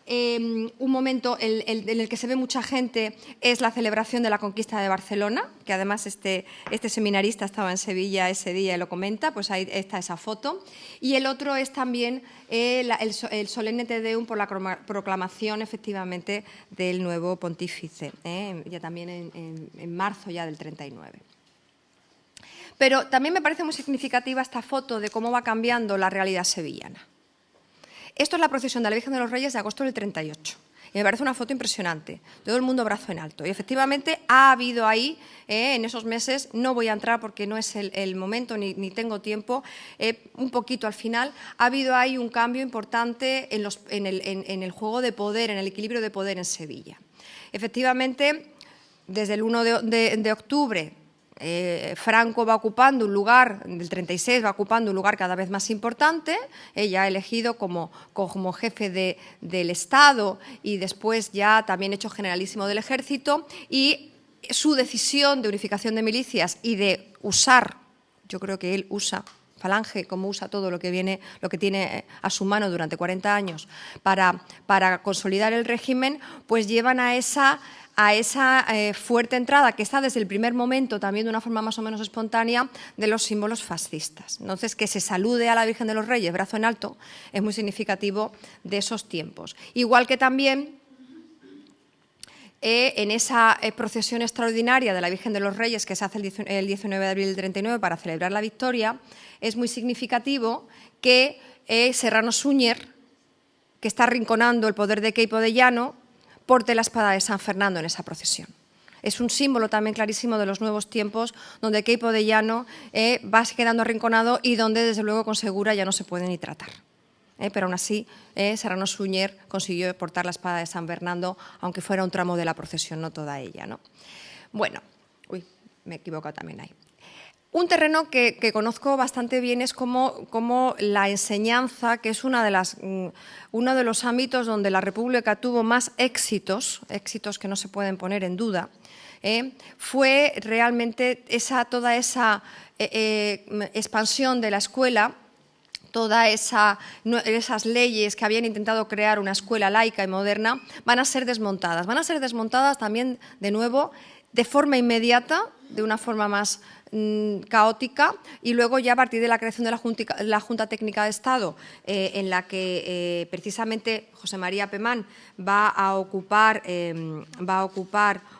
Un momento en el que se ve mucha gente es la celebración de la conquista de Barcelona, que además este seminarista estaba en Sevilla ese día y lo comenta, pues ahí está esa foto. Y el otro es también el solemne Te Deum por la proclamación, efectivamente, del nuevo pontífice, ya también en marzo ya del 39. Pero también me parece muy significativa esta foto de cómo va cambiando la realidad sevillana. Esto es la procesión de la Virgen de los Reyes de agosto del 38. Y me parece una foto impresionante. Todo el mundo brazo en alto. Y efectivamente ha habido ahí, en esos meses, no voy a entrar porque no es el momento ni tengo tiempo, un poquito al final, ha habido ahí un cambio importante en el juego de poder, en el equilibrio de poder en Sevilla. Efectivamente, desde el 1 de octubre, Franco va ocupando un lugar, del 36 va ocupando un lugar cada vez más importante, ya elegido como jefe del Estado y después ya también hecho generalísimo del Ejército, y su decisión de unificación de milicias y de usar, yo creo que él usa Falange, como usa todo lo que tiene a su mano durante 40 años para consolidar el régimen, pues llevan a esa fuerte entrada, que está desde el primer momento también de una forma más o menos espontánea, de los símbolos fascistas. Entonces, que se salude a la Virgen de los Reyes, brazo en alto, es muy significativo de esos tiempos. Igual que también en esa procesión extraordinaria de la Virgen de los Reyes que se hace el 19 de abril del 39 para celebrar la victoria, es muy significativo que Serrano Súñer, que está arrinconando el poder de Queipo de Llano, porte la espada de San Fernando en esa procesión. Es un símbolo también clarísimo de los nuevos tiempos, donde Queipo de Llano va quedando arrinconado y donde, desde luego, con Segura ya no se puede ni tratar. Pero aún así, Serrano Súñer consiguió portar la espada de San Fernando, aunque fuera un tramo de la procesión, no toda ella, ¿no? Bueno, me he equivocado también ahí. Un terreno que conozco bastante bien es como la enseñanza, que es uno de los ámbitos donde la República tuvo más éxitos que no se pueden poner en duda, fue realmente toda esa expansión de la escuela, todas esas leyes que habían intentado crear una escuela laica y moderna, van a ser desmontadas. Van a ser desmontadas también, de nuevo, de forma inmediata, de una forma más caótica, y luego ya a partir de la creación de la Junta Técnica de Estado, en la que precisamente José María Pemán va a ocupar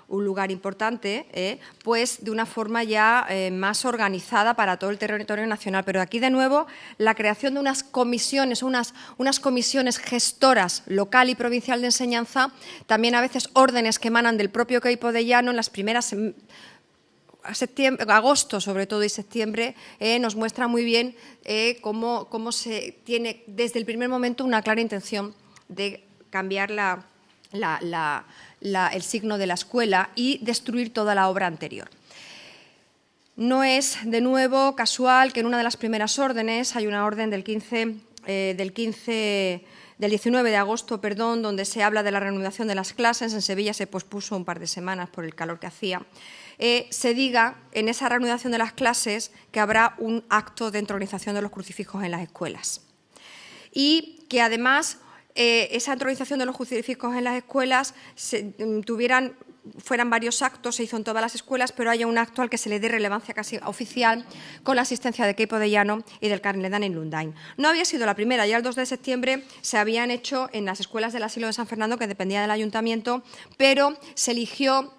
un lugar importante, pues de una forma ya más organizada para todo el territorio nacional. Pero aquí, de nuevo, la creación de unas comisiones, unas comisiones gestoras local y provincial de enseñanza, también a veces órdenes que emanan del propio Queipo de Llano en las primeras agosto, sobre todo, y septiembre, nos muestra muy bien cómo se tiene desde el primer momento una clara intención de cambiar el signo de la escuela y destruir toda la obra anterior. No es, de nuevo, casual que en una de las primeras órdenes, hay una orden del 19 de agosto, donde se habla de la reanudación de las clases. En Sevilla se pospuso un par de semanas por el calor que hacía. Se diga en esa reanudación de las clases que habrá un acto de entronización de los crucifijos en las escuelas. Y que además esa entronización de los crucifijos en las escuelas fueran varios actos, se hizo en todas las escuelas, pero haya un acto al que se le dé relevancia casi oficial, con la asistencia de Queipo de Llano y del cardenal Lundain. No había sido la primera, ya el 2 de septiembre se habían hecho en las escuelas del asilo de San Fernando, que dependía del ayuntamiento, pero se eligió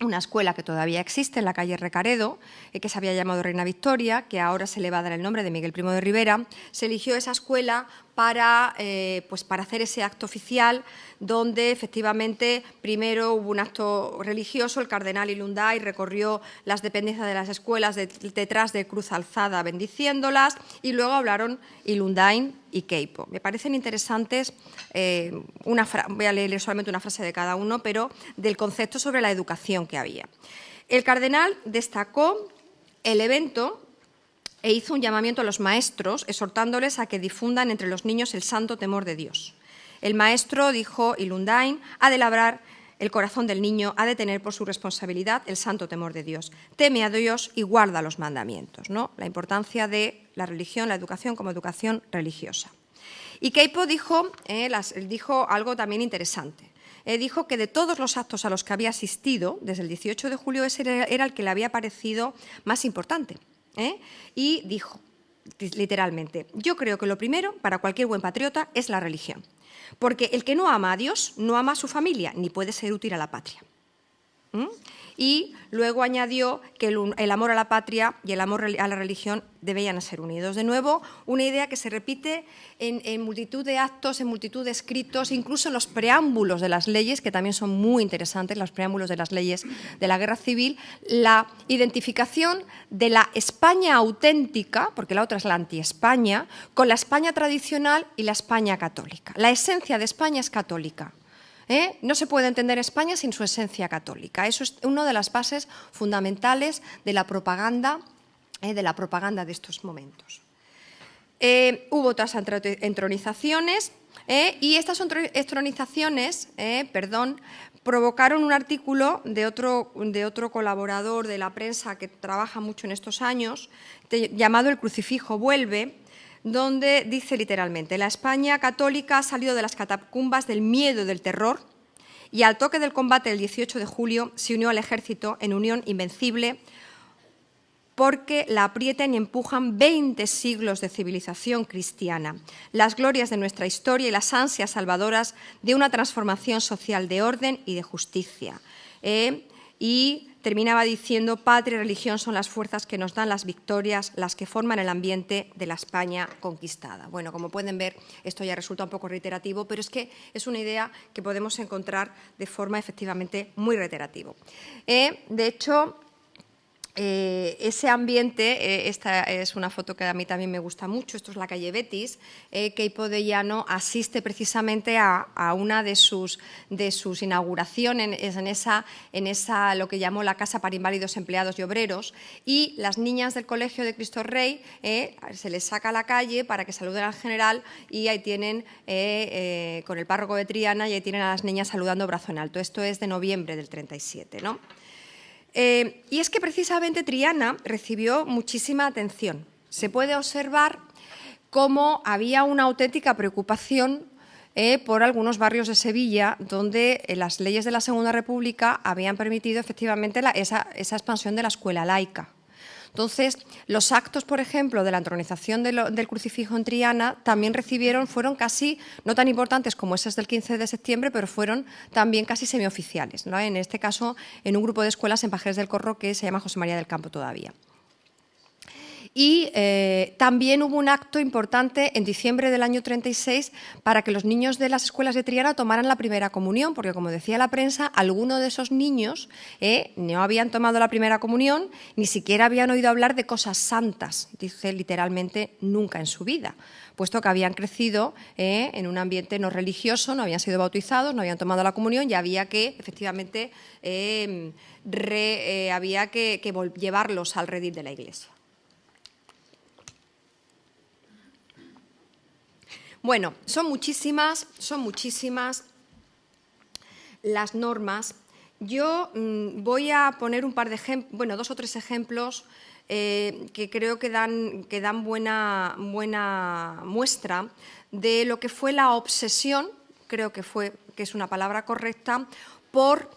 una escuela que todavía existe en la calle Recaredo, que se había llamado Reina Victoria, que ahora se le va a dar el nombre de Miguel Primo de Rivera. Se eligió esa escuela para hacer ese acto oficial, donde efectivamente primero hubo un acto religioso, el cardenal Lundain recorrió las dependencias de las escuelas detrás de cruz alzada bendiciéndolas, y luego hablaron Lundain y Queipo. Me parecen interesantes, voy a leer solamente una frase de cada uno, pero del concepto sobre la educación que había. El cardenal destacó el evento e hizo un llamamiento a los maestros, exhortándoles a que difundan entre los niños el santo temor de Dios. el maestro, dijo Ilundain, ha de labrar el corazón del niño, ha de tener por su responsabilidad el santo temor de Dios. Teme a Dios y guarda los mandamientos, ¿no? La importancia de la religión, la educación como educación religiosa. Y Keipo dijo algo también interesante. Dijo que de todos los actos a los que había asistido, desde el 18 de julio, ese era el que le había parecido más importante. Y dijo, literalmente, yo creo que lo primero para cualquier buen patriota es la religión. Porque el que no ama a Dios no ama a su familia, ni puede ser útil a la patria. Y luego añadió que el amor a la patria y el amor a la religión debían ser unidos. De nuevo, una idea que se repite en multitud de actos, en multitud de escritos, incluso en los preámbulos de las leyes, que también son muy interesantes, los preámbulos de las leyes de la Guerra Civil, la identificación de la España auténtica, porque la otra es la anti-España, con la España tradicional y la España católica. La esencia de España es católica. No se puede entender España sin su esencia católica. Eso es una de las bases fundamentales de la propaganda de estos momentos. Hubo otras entronizaciones y estas entronizaciones provocaron un artículo de otro colaborador de la prensa que trabaja mucho en estos años, llamado El crucifijo vuelve, donde dice literalmente: la España católica ha salido de las catacumbas del miedo y del terror y al toque del combate del 18 de julio se unió al ejército en unión invencible porque la aprietan y empujan 20 siglos de civilización cristiana, las glorias de nuestra historia y las ansias salvadoras de una transformación social de orden y de justicia. Y terminaba diciendo: patria y religión son las fuerzas que nos dan las victorias, las que forman el ambiente de la España conquistada. Bueno, como pueden ver, esto ya resulta un poco reiterativo, pero es que es una idea que podemos encontrar de forma efectivamente muy reiterativa. De hecho, ese ambiente, esta es una foto que a mí también me gusta mucho, esto es la calle Betis, Keipo de Llano asiste precisamente a una de sus inauguraciones en esa lo que llamó la Casa para Inválidos, Empleados y Obreros, y las niñas del Colegio de Cristo Rey se les saca a la calle para que saluden al general y ahí tienen, con el párroco de Triana, y ahí tienen a las niñas saludando brazo en alto. Esto es de noviembre del 37, ¿no? Y es que precisamente Triana recibió muchísima atención. Se puede observar cómo había una auténtica preocupación por algunos barrios de Sevilla donde las leyes de la Segunda República habían permitido efectivamente esa expansión de la escuela laica. Entonces, los actos, por ejemplo, de la entronización del crucifijo en Triana también fueron casi, no tan importantes como esos del 15 de septiembre, pero fueron también casi semioficiales, ¿no? En este caso, en un grupo de escuelas en Pajeres del Corro que se llama José María del Campo todavía. Y también hubo un acto importante en diciembre del año 36 para que los niños de las escuelas de Triana tomaran la primera comunión, porque, como decía la prensa, algunos de esos niños no habían tomado la primera comunión, ni siquiera habían oído hablar de cosas santas, dice literalmente, nunca en su vida, puesto que habían crecido en un ambiente no religioso, no habían sido bautizados, no habían tomado la comunión y había que, efectivamente, había que llevarlos al redil de la Iglesia. Bueno, son muchísimas las normas. Yo voy a poner un par de ejemplos, bueno, 2 o 3 ejemplos que creo que dan buena muestra de lo que fue la obsesión, creo que es una palabra correcta, por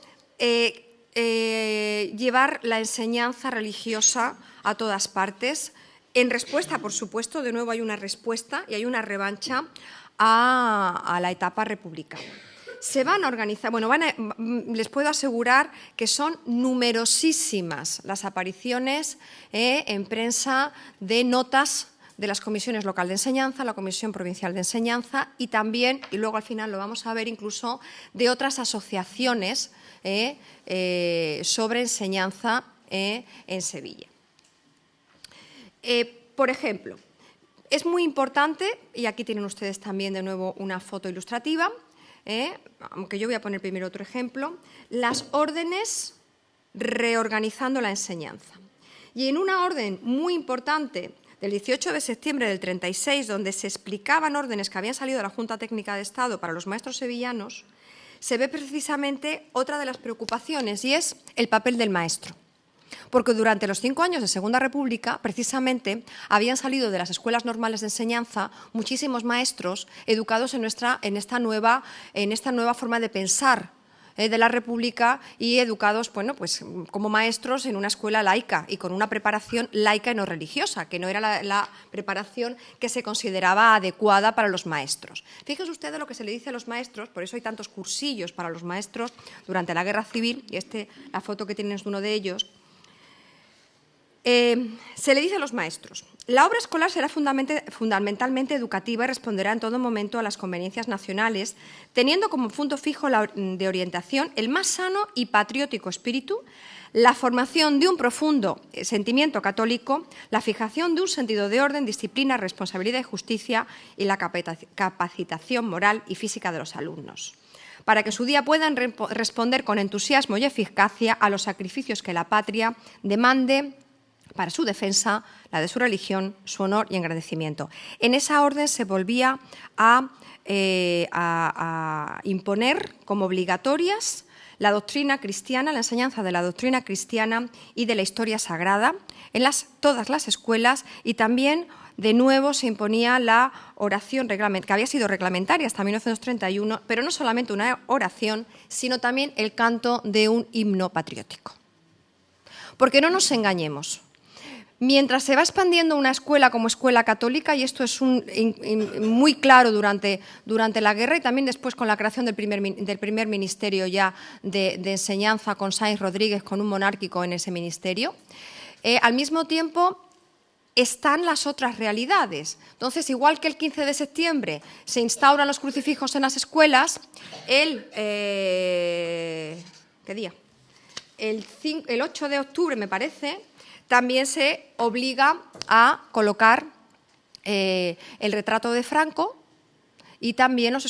llevar la enseñanza religiosa a todas partes. En respuesta, por supuesto, de nuevo hay una respuesta y hay una revancha a la etapa republicana. Se van a organizar, bueno, les puedo asegurar que son numerosísimas las apariciones en prensa de notas de las comisiones local de enseñanza, la Comisión Provincial de Enseñanza y también, y luego al final lo vamos a ver incluso, de otras asociaciones sobre enseñanza en Sevilla. Por ejemplo, es muy importante, y aquí tienen ustedes también de nuevo una foto ilustrativa, aunque yo voy a poner primero otro ejemplo, las órdenes reorganizando la enseñanza. Y en una orden muy importante del 18 de septiembre del 36, donde se explicaban órdenes que habían salido de la Junta Técnica de Estado para los maestros sevillanos, se ve precisamente otra de las preocupaciones, y es el papel del maestro. Porque durante los 5 años de Segunda República, precisamente, habían salido de las escuelas normales de enseñanza muchísimos maestros educados en esta nueva forma de pensar de la República y educados, bueno, pues, como maestros en una escuela laica y con una preparación laica y no religiosa, que no era la preparación que se consideraba adecuada para los maestros. Fíjense ustedes lo que se le dice a los maestros, por eso hay tantos cursillos para los maestros durante la Guerra Civil, y la foto que tienen es de uno de ellos. Se le dice a los maestros: la obra escolar será fundamentalmente educativa y responderá en todo momento a las conveniencias nacionales, teniendo como punto fijo de orientación el más sano y patriótico espíritu, la formación de un profundo sentimiento católico, la fijación de un sentido de orden, disciplina, responsabilidad y justicia, y la capacitación moral y física de los alumnos, para que su día puedan responder con entusiasmo y eficacia a los sacrificios que la patria demande para su defensa, la de su religión, su honor y engrandecimiento. En esa orden se volvía a imponer como obligatorias la doctrina cristiana, la enseñanza de la doctrina cristiana y de la historia sagrada en todas las escuelas, y también de nuevo se imponía la oración que había sido reglamentaria hasta 1931, pero no solamente una oración, sino también el canto de un himno patriótico. Porque no nos engañemos. Mientras se va expandiendo una escuela como escuela católica, y esto es muy claro durante la guerra y también después con la creación del primer ministerio ya de enseñanza con Sáenz Rodríguez, con un monárquico en ese ministerio, al mismo tiempo están las otras realidades. Entonces, igual que el 15 de septiembre se instauran los crucifijos en las escuelas, ¿qué día? El 8 de octubre, me parece, también se obliga a colocar el retrato de Franco y también los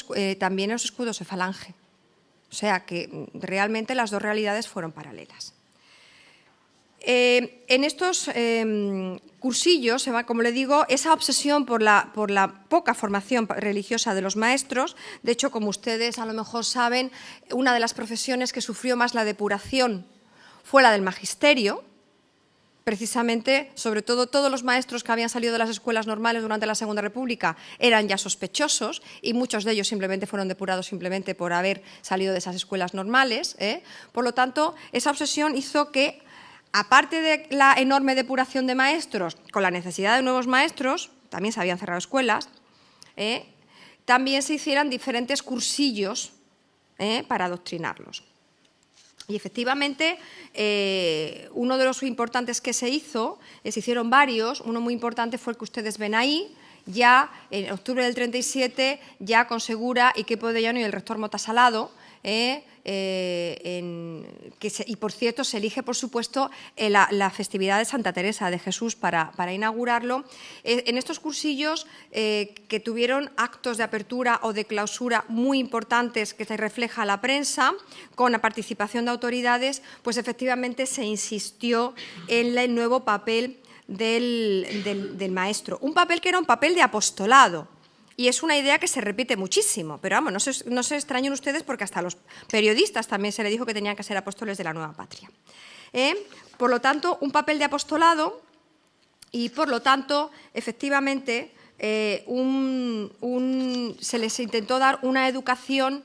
escudos de falange. O sea que realmente las dos realidades fueron paralelas. En estos cursillos se va, como le digo, esa obsesión por la poca formación religiosa de los maestros. De hecho, como ustedes a lo mejor saben, una de las profesiones que sufrió más la depuración fue la del magisterio. Precisamente, sobre todo, todos los maestros que habían salido de las escuelas normales durante la Segunda República eran ya sospechosos, y muchos de ellos simplemente fueron depurados simplemente por haber salido de esas escuelas normales. Por lo tanto, esa obsesión hizo que, aparte de la enorme depuración de maestros, con la necesidad de nuevos maestros, también se habían cerrado escuelas, también se hicieran diferentes cursillos para adoctrinarlos. Y efectivamente, uno de los importantes que se hicieron varios. Uno muy importante fue el que ustedes ven ahí, ya en octubre del 37, ya con Segura y Quepo de Llano y el rector Mota Salado, y por cierto se elige, por supuesto, la festividad de Santa Teresa de Jesús para inaugurarlo. En estos cursillos, que tuvieron actos de apertura o de clausura muy importantes, que se refleja la prensa, con la participación de autoridades, pues efectivamente se insistió en el nuevo papel del maestro. Un papel que era un papel de apostolado. Y es una idea que se repite muchísimo, pero vamos, no se extrañen ustedes, porque hasta a los periodistas también se les dijo que tenían que ser apóstoles de la nueva patria. Por lo tanto, un papel de apostolado, y por lo tanto, efectivamente, se les intentó dar una educación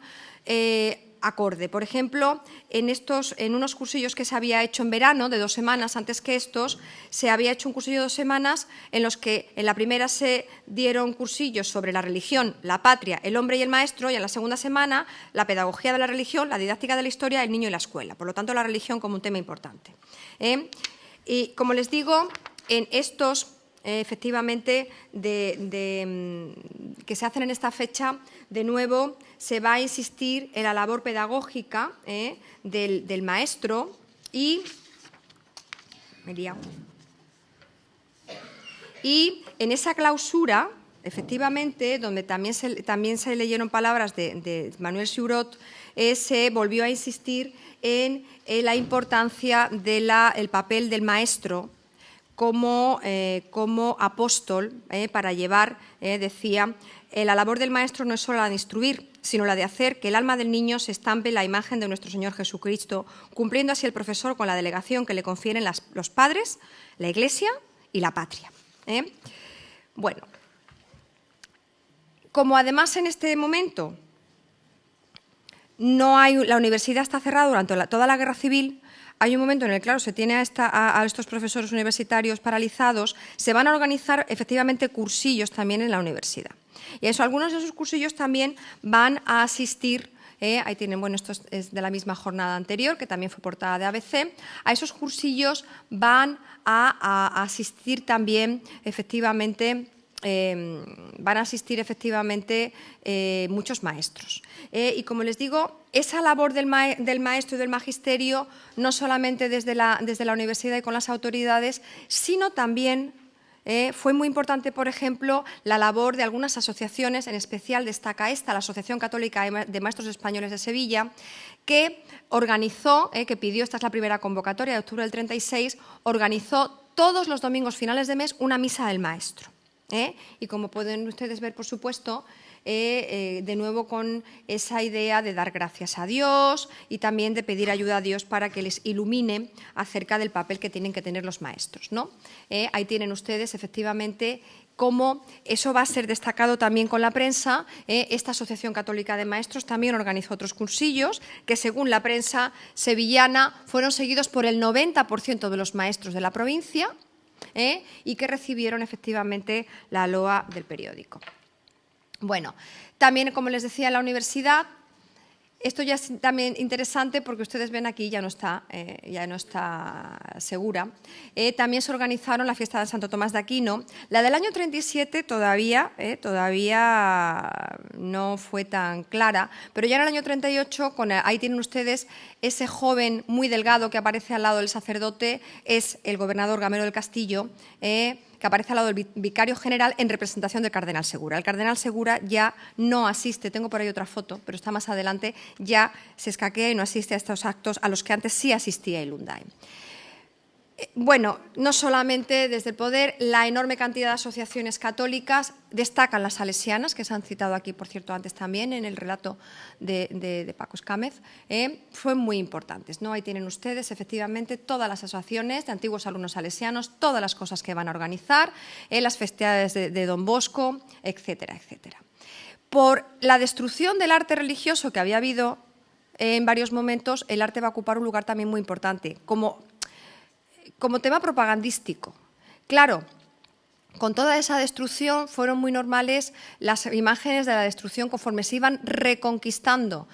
acorde. Por ejemplo, en unos cursillos que se había hecho en verano, de 2 semanas antes que estos, se había hecho un cursillo de 2 semanas en los que en la primera se dieron cursillos sobre la religión, la patria, el hombre y el maestro, y en la segunda semana la pedagogía de la religión, la didáctica de la historia, el niño y la escuela. Por lo tanto, la religión como un tema importante. Y como les digo, en estos efectivamente que se hacen en esta fecha, de nuevo se va a insistir en la labor pedagógica del maestro, y en esa clausura, efectivamente, donde también se leyeron palabras de Manuel Siurot, se volvió a insistir en la importancia del papel del maestro como apóstol para llevar, decía, la labor del maestro no es solo la de instruir, sino la de hacer que el alma del niño se estampe en la imagen de nuestro Señor Jesucristo, cumpliendo así el profesor con la delegación que le confieren los padres, la Iglesia y la patria. Bueno, como además en este momento la universidad está cerrada durante toda la guerra civil, hay un momento en el que, claro, se tiene a estos profesores universitarios paralizados, se van a organizar efectivamente cursillos también en la universidad. Y eso, algunos de esos cursillos también van a asistir, ahí tienen, bueno, esto es de la misma jornada anterior, que también fue portada de ABC, a esos cursillos van a asistir también efectivamente muchos maestros. Y como les digo, esa labor del maestro y del magisterio, no solamente desde la universidad y con las autoridades, sino también fue muy importante, por ejemplo, la labor de algunas asociaciones, en especial destaca la Asociación Católica de Maestros Españoles de Sevilla, que organizó, que pidió, esta es la primera convocatoria de octubre del 36, organizó todos los domingos finales de mes una misa del maestro. Y como pueden ustedes ver, por supuesto, de nuevo con esa idea de dar gracias a Dios y también de pedir ayuda a Dios para que les ilumine acerca del papel que tienen que tener los maestros, ¿no? Ahí tienen ustedes efectivamente cómo eso va a ser destacado también con la prensa. Esta Asociación Católica de Maestros también organizó otros cursillos que, según la prensa sevillana, fueron seguidos por el 90% de los maestros de la provincia, y que recibieron efectivamente la loa del periódico. Bueno, también, como les decía, en la universidad, esto ya es también interesante porque ustedes ven aquí, ya no está segura. También se organizaron la fiesta de Santo Tomás de Aquino. La del año 37 todavía no fue tan clara, pero ya en el año 38, ahí tienen ustedes ese joven muy delgado que aparece al lado del sacerdote, es el gobernador Gamero del Castillo, que aparece al lado del vicario general en representación del cardenal Segura. El cardenal Segura ya no asiste, tengo por ahí otra foto, pero está más adelante, ya se escaquea y no asiste a estos actos a los que antes sí asistía Ilundain. Bueno, no solamente desde el poder, la enorme cantidad de asociaciones católicas, destacan las salesianas, que se han citado aquí, por cierto, antes también en el relato de Paco Escámez, fueron muy importantes, ¿no? Ahí tienen ustedes efectivamente todas las asociaciones de antiguos alumnos salesianos, todas las cosas que van a organizar, las festividades de Don Bosco, etcétera, etcétera. Por la destrucción del arte religioso que había habido en varios momentos, el arte va a ocupar un lugar también muy importante, como tema propagandístico. Claro, con toda esa destrucción fueron muy normales las imágenes de la destrucción conforme se iban reconquistando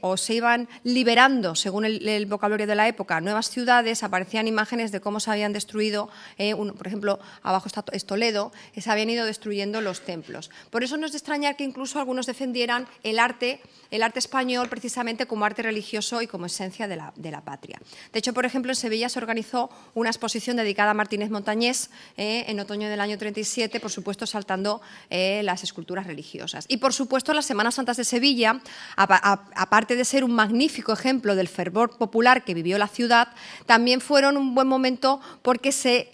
o se iban liberando, según el vocabulario de la época, nuevas ciudades, aparecían imágenes de cómo se habían destruido, por ejemplo, abajo es Toledo, se habían ido destruyendo los templos. Por eso no es de extrañar que incluso algunos defendieran el arte español precisamente como arte religioso y como esencia de la patria. De hecho, por ejemplo, en Sevilla se organizó una exposición dedicada a Martínez Montañés en otoño del año 37, por supuesto saltando las esculturas religiosas. Y por supuesto las Semanas Santas de Sevilla, aparte de ser un magnífico ejemplo del fervor popular que vivió la ciudad, también fueron un buen momento porque se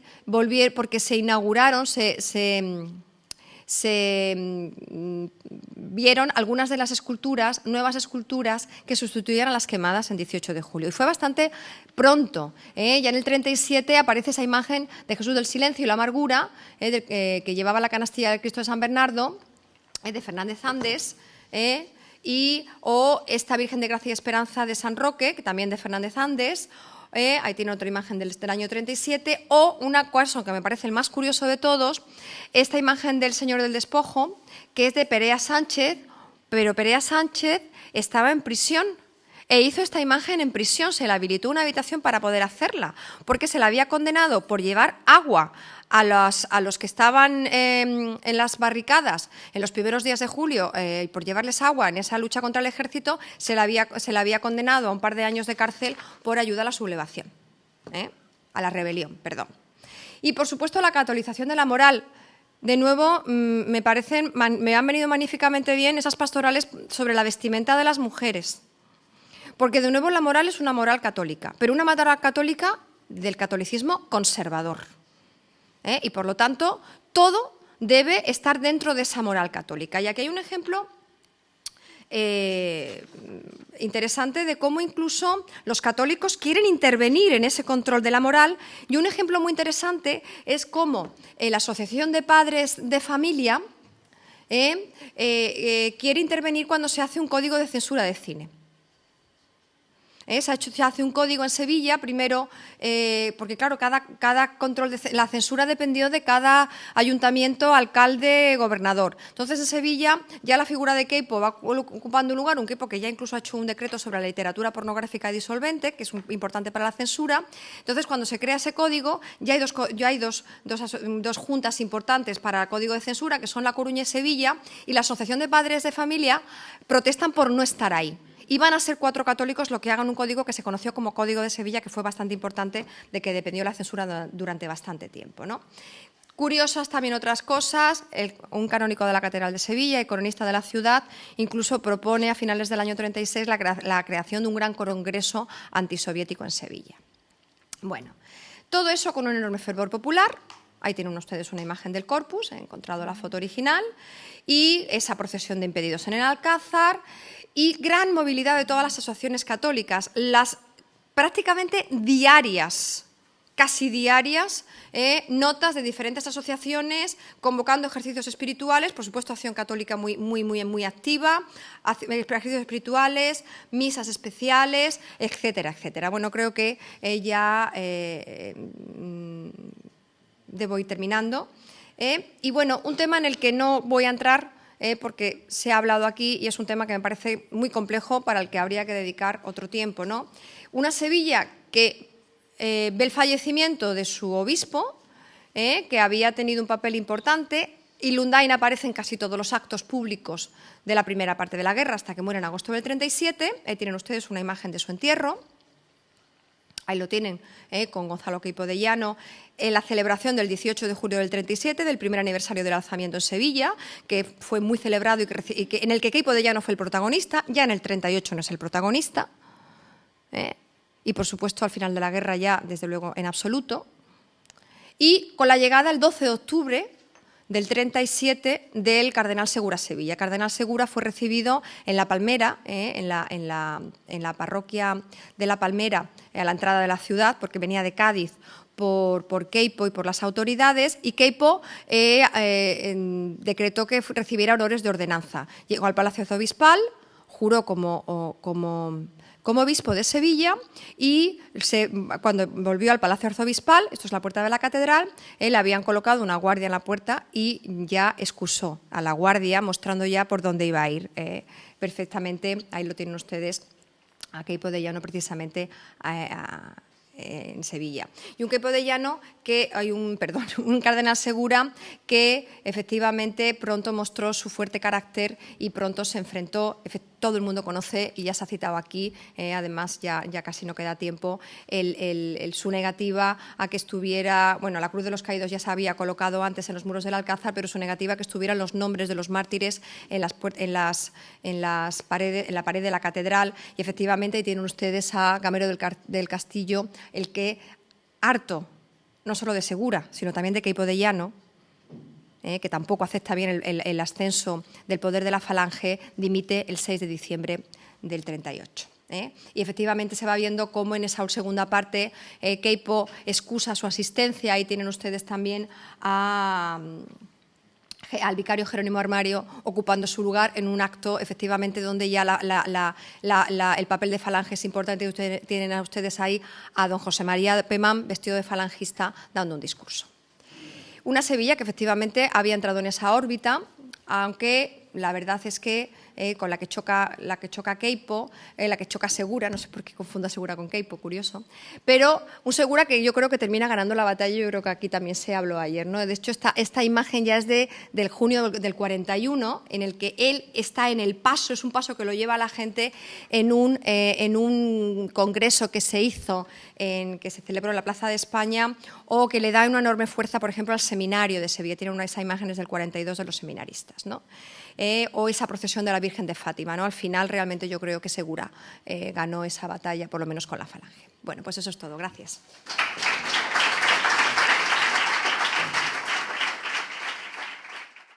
inauguraron, se vieron algunas de las esculturas, nuevas esculturas que sustituyeron a las quemadas en 18 de julio. Y fue bastante pronto. Ya en el 37 aparece esa imagen de Jesús del Silencio y la Amargura, que llevaba la canastilla del Cristo de San Bernardo, de Fernández Andes, o esta Virgen de Gracia y Esperanza de San Roque, que también de Fernández Andes. Ahí tiene otra imagen del año 37, o una cosa que me parece el más curioso de todos, esta imagen del Señor del Despojo, que es de Perea Sánchez, pero Perea Sánchez estaba en prisión e hizo esta imagen en prisión, se le habilitó una habitación para poder hacerla, porque se la había condenado por llevar agua a los que estaban en las barricadas en los primeros días de julio, por llevarles agua en esa lucha contra el ejército, se la había condenado a un par de años de cárcel por ayuda a la sublevación, a la rebelión, perdón. Y, por supuesto, la catolización de la moral. De nuevo, me han venido magníficamente bien esas pastorales sobre la vestimenta de las mujeres, porque, de nuevo, la moral es una moral católica, pero una moral católica del catolicismo conservador. Y por lo tanto, todo debe estar dentro de esa moral católica. Y aquí hay un ejemplo interesante de cómo incluso los católicos quieren intervenir en ese control de la moral, y un ejemplo muy interesante es cómo la Asociación de Padres de Familia quiere intervenir cuando se hace un código de censura de cine. Se hace un código en Sevilla, primero, porque claro, cada control de la censura dependió de cada ayuntamiento, alcalde, gobernador. Entonces, en Sevilla ya la figura de Queipo va ocupando un lugar, un Queipo que ya incluso ha hecho un decreto sobre la literatura pornográfica y disolvente, que es importante para la censura. Entonces, cuando se crea ese código, ya hay dos juntas importantes para el código de censura, que son La Coruña y Sevilla, y la Asociación de Padres de Familia protestan por no estar ahí. Y van a ser 4 católicos los que hagan un código que se conoció como Código de Sevilla, que fue bastante importante, de que dependió la censura durante bastante tiempo, ¿no? Curiosas también otras cosas, un canónico de la Catedral de Sevilla y coronista de la ciudad incluso propone a finales del año 36 la creación de un gran congreso antisoviético en Sevilla. Bueno, todo eso con un enorme fervor popular. Ahí tienen ustedes una imagen del Corpus, he encontrado la foto original, y esa procesión de impedidos en el Alcázar, y gran movilidad de todas las asociaciones católicas, las prácticamente diarias, casi diarias, notas de diferentes asociaciones convocando ejercicios espirituales, por supuesto Acción Católica muy activa, ejercicios espirituales, misas especiales, etcétera, etcétera. Bueno, creo que ya debo ir terminando. Y bueno, un tema en el que no voy a entrar porque se ha hablado aquí y es un tema que me parece muy complejo para el que habría que dedicar otro tiempo, ¿no? Una Sevilla que ve el fallecimiento de su obispo, que había tenido un papel importante, y Lundain aparece en casi todos los actos públicos de la primera parte de la guerra hasta que muere en agosto del 37. Tienen ustedes una imagen de su entierro. Ahí lo tienen, con Gonzalo Queipo de Llano, en la celebración del 18 de julio del 37, del primer aniversario del alzamiento en Sevilla, que fue muy celebrado y en el que Queipo de Llano fue el protagonista. Ya en el 38 no es el protagonista. Y, por supuesto, al final de la guerra ya, desde luego, en absoluto. Y con la llegada el 12 de octubre del 37 del Cardenal Segura a Sevilla. Cardenal Segura fue recibido en La Palmera, en la parroquia de La Palmera, a la entrada de la ciudad, porque venía de Cádiz, por Queipo y por las autoridades, y Queipo decretó que recibiera honores de ordenanza. Llegó al Palacio Arzobispal, juró como obispo de Sevilla, y cuando volvió al Palacio Arzobispal, esto es la puerta de la catedral, le habían colocado una guardia en la puerta y ya excusó a la guardia, mostrando ya por dónde iba a ir perfectamente. Ahí lo tienen ustedes, a Queipo de Llano precisamente en Sevilla. Y un Queipo de Llano un Cardenal Segura que efectivamente pronto mostró su fuerte carácter y pronto se enfrentó, todo el mundo conoce y ya se ha citado aquí, además ya casi no queda tiempo, su negativa a que estuviera, bueno, la Cruz de los Caídos ya se había colocado antes en los muros del Alcázar, pero su negativa a que estuvieran los nombres de los mártires en la pared de la catedral, y efectivamente tienen ustedes a Gamero del Castillo, el que, harto no solo de Segura, sino también de Queipo de Llano, que tampoco acepta bien el ascenso del poder de la Falange, dimite el 6 de diciembre del 38. Y efectivamente se va viendo cómo en esa segunda parte Queipo excusa su asistencia. Ahí tienen ustedes también al vicario Jerónimo Armario ocupando su lugar en un acto efectivamente donde ya el papel de Falange es importante. Tienen a ustedes ahí a don José María Pemán vestido de falangista dando un discurso. Una Sevilla que efectivamente había entrado en esa órbita, aunque la verdad es que con la que choca Queipo, la que choca Segura, no sé por qué confunda Segura con Queipo, curioso, pero un Segura que yo creo que termina ganando la batalla. Yo creo que aquí también se habló ayer, ¿no? De hecho, esta imagen ya es del junio del 41, en el que él está en el paso, es un paso que lo lleva a la gente en un congreso que se hizo, que se celebró en la Plaza de España, o que le da una enorme fuerza, por ejemplo, al seminario de Sevilla. Tiene esas imágenes del 42 de los seminaristas, ¿no? O esa procesión de la Virgen de Fátima, ¿no? Al final realmente yo creo que Segura ganó esa batalla, por lo menos con la Falange. Bueno, pues eso es todo. Gracias.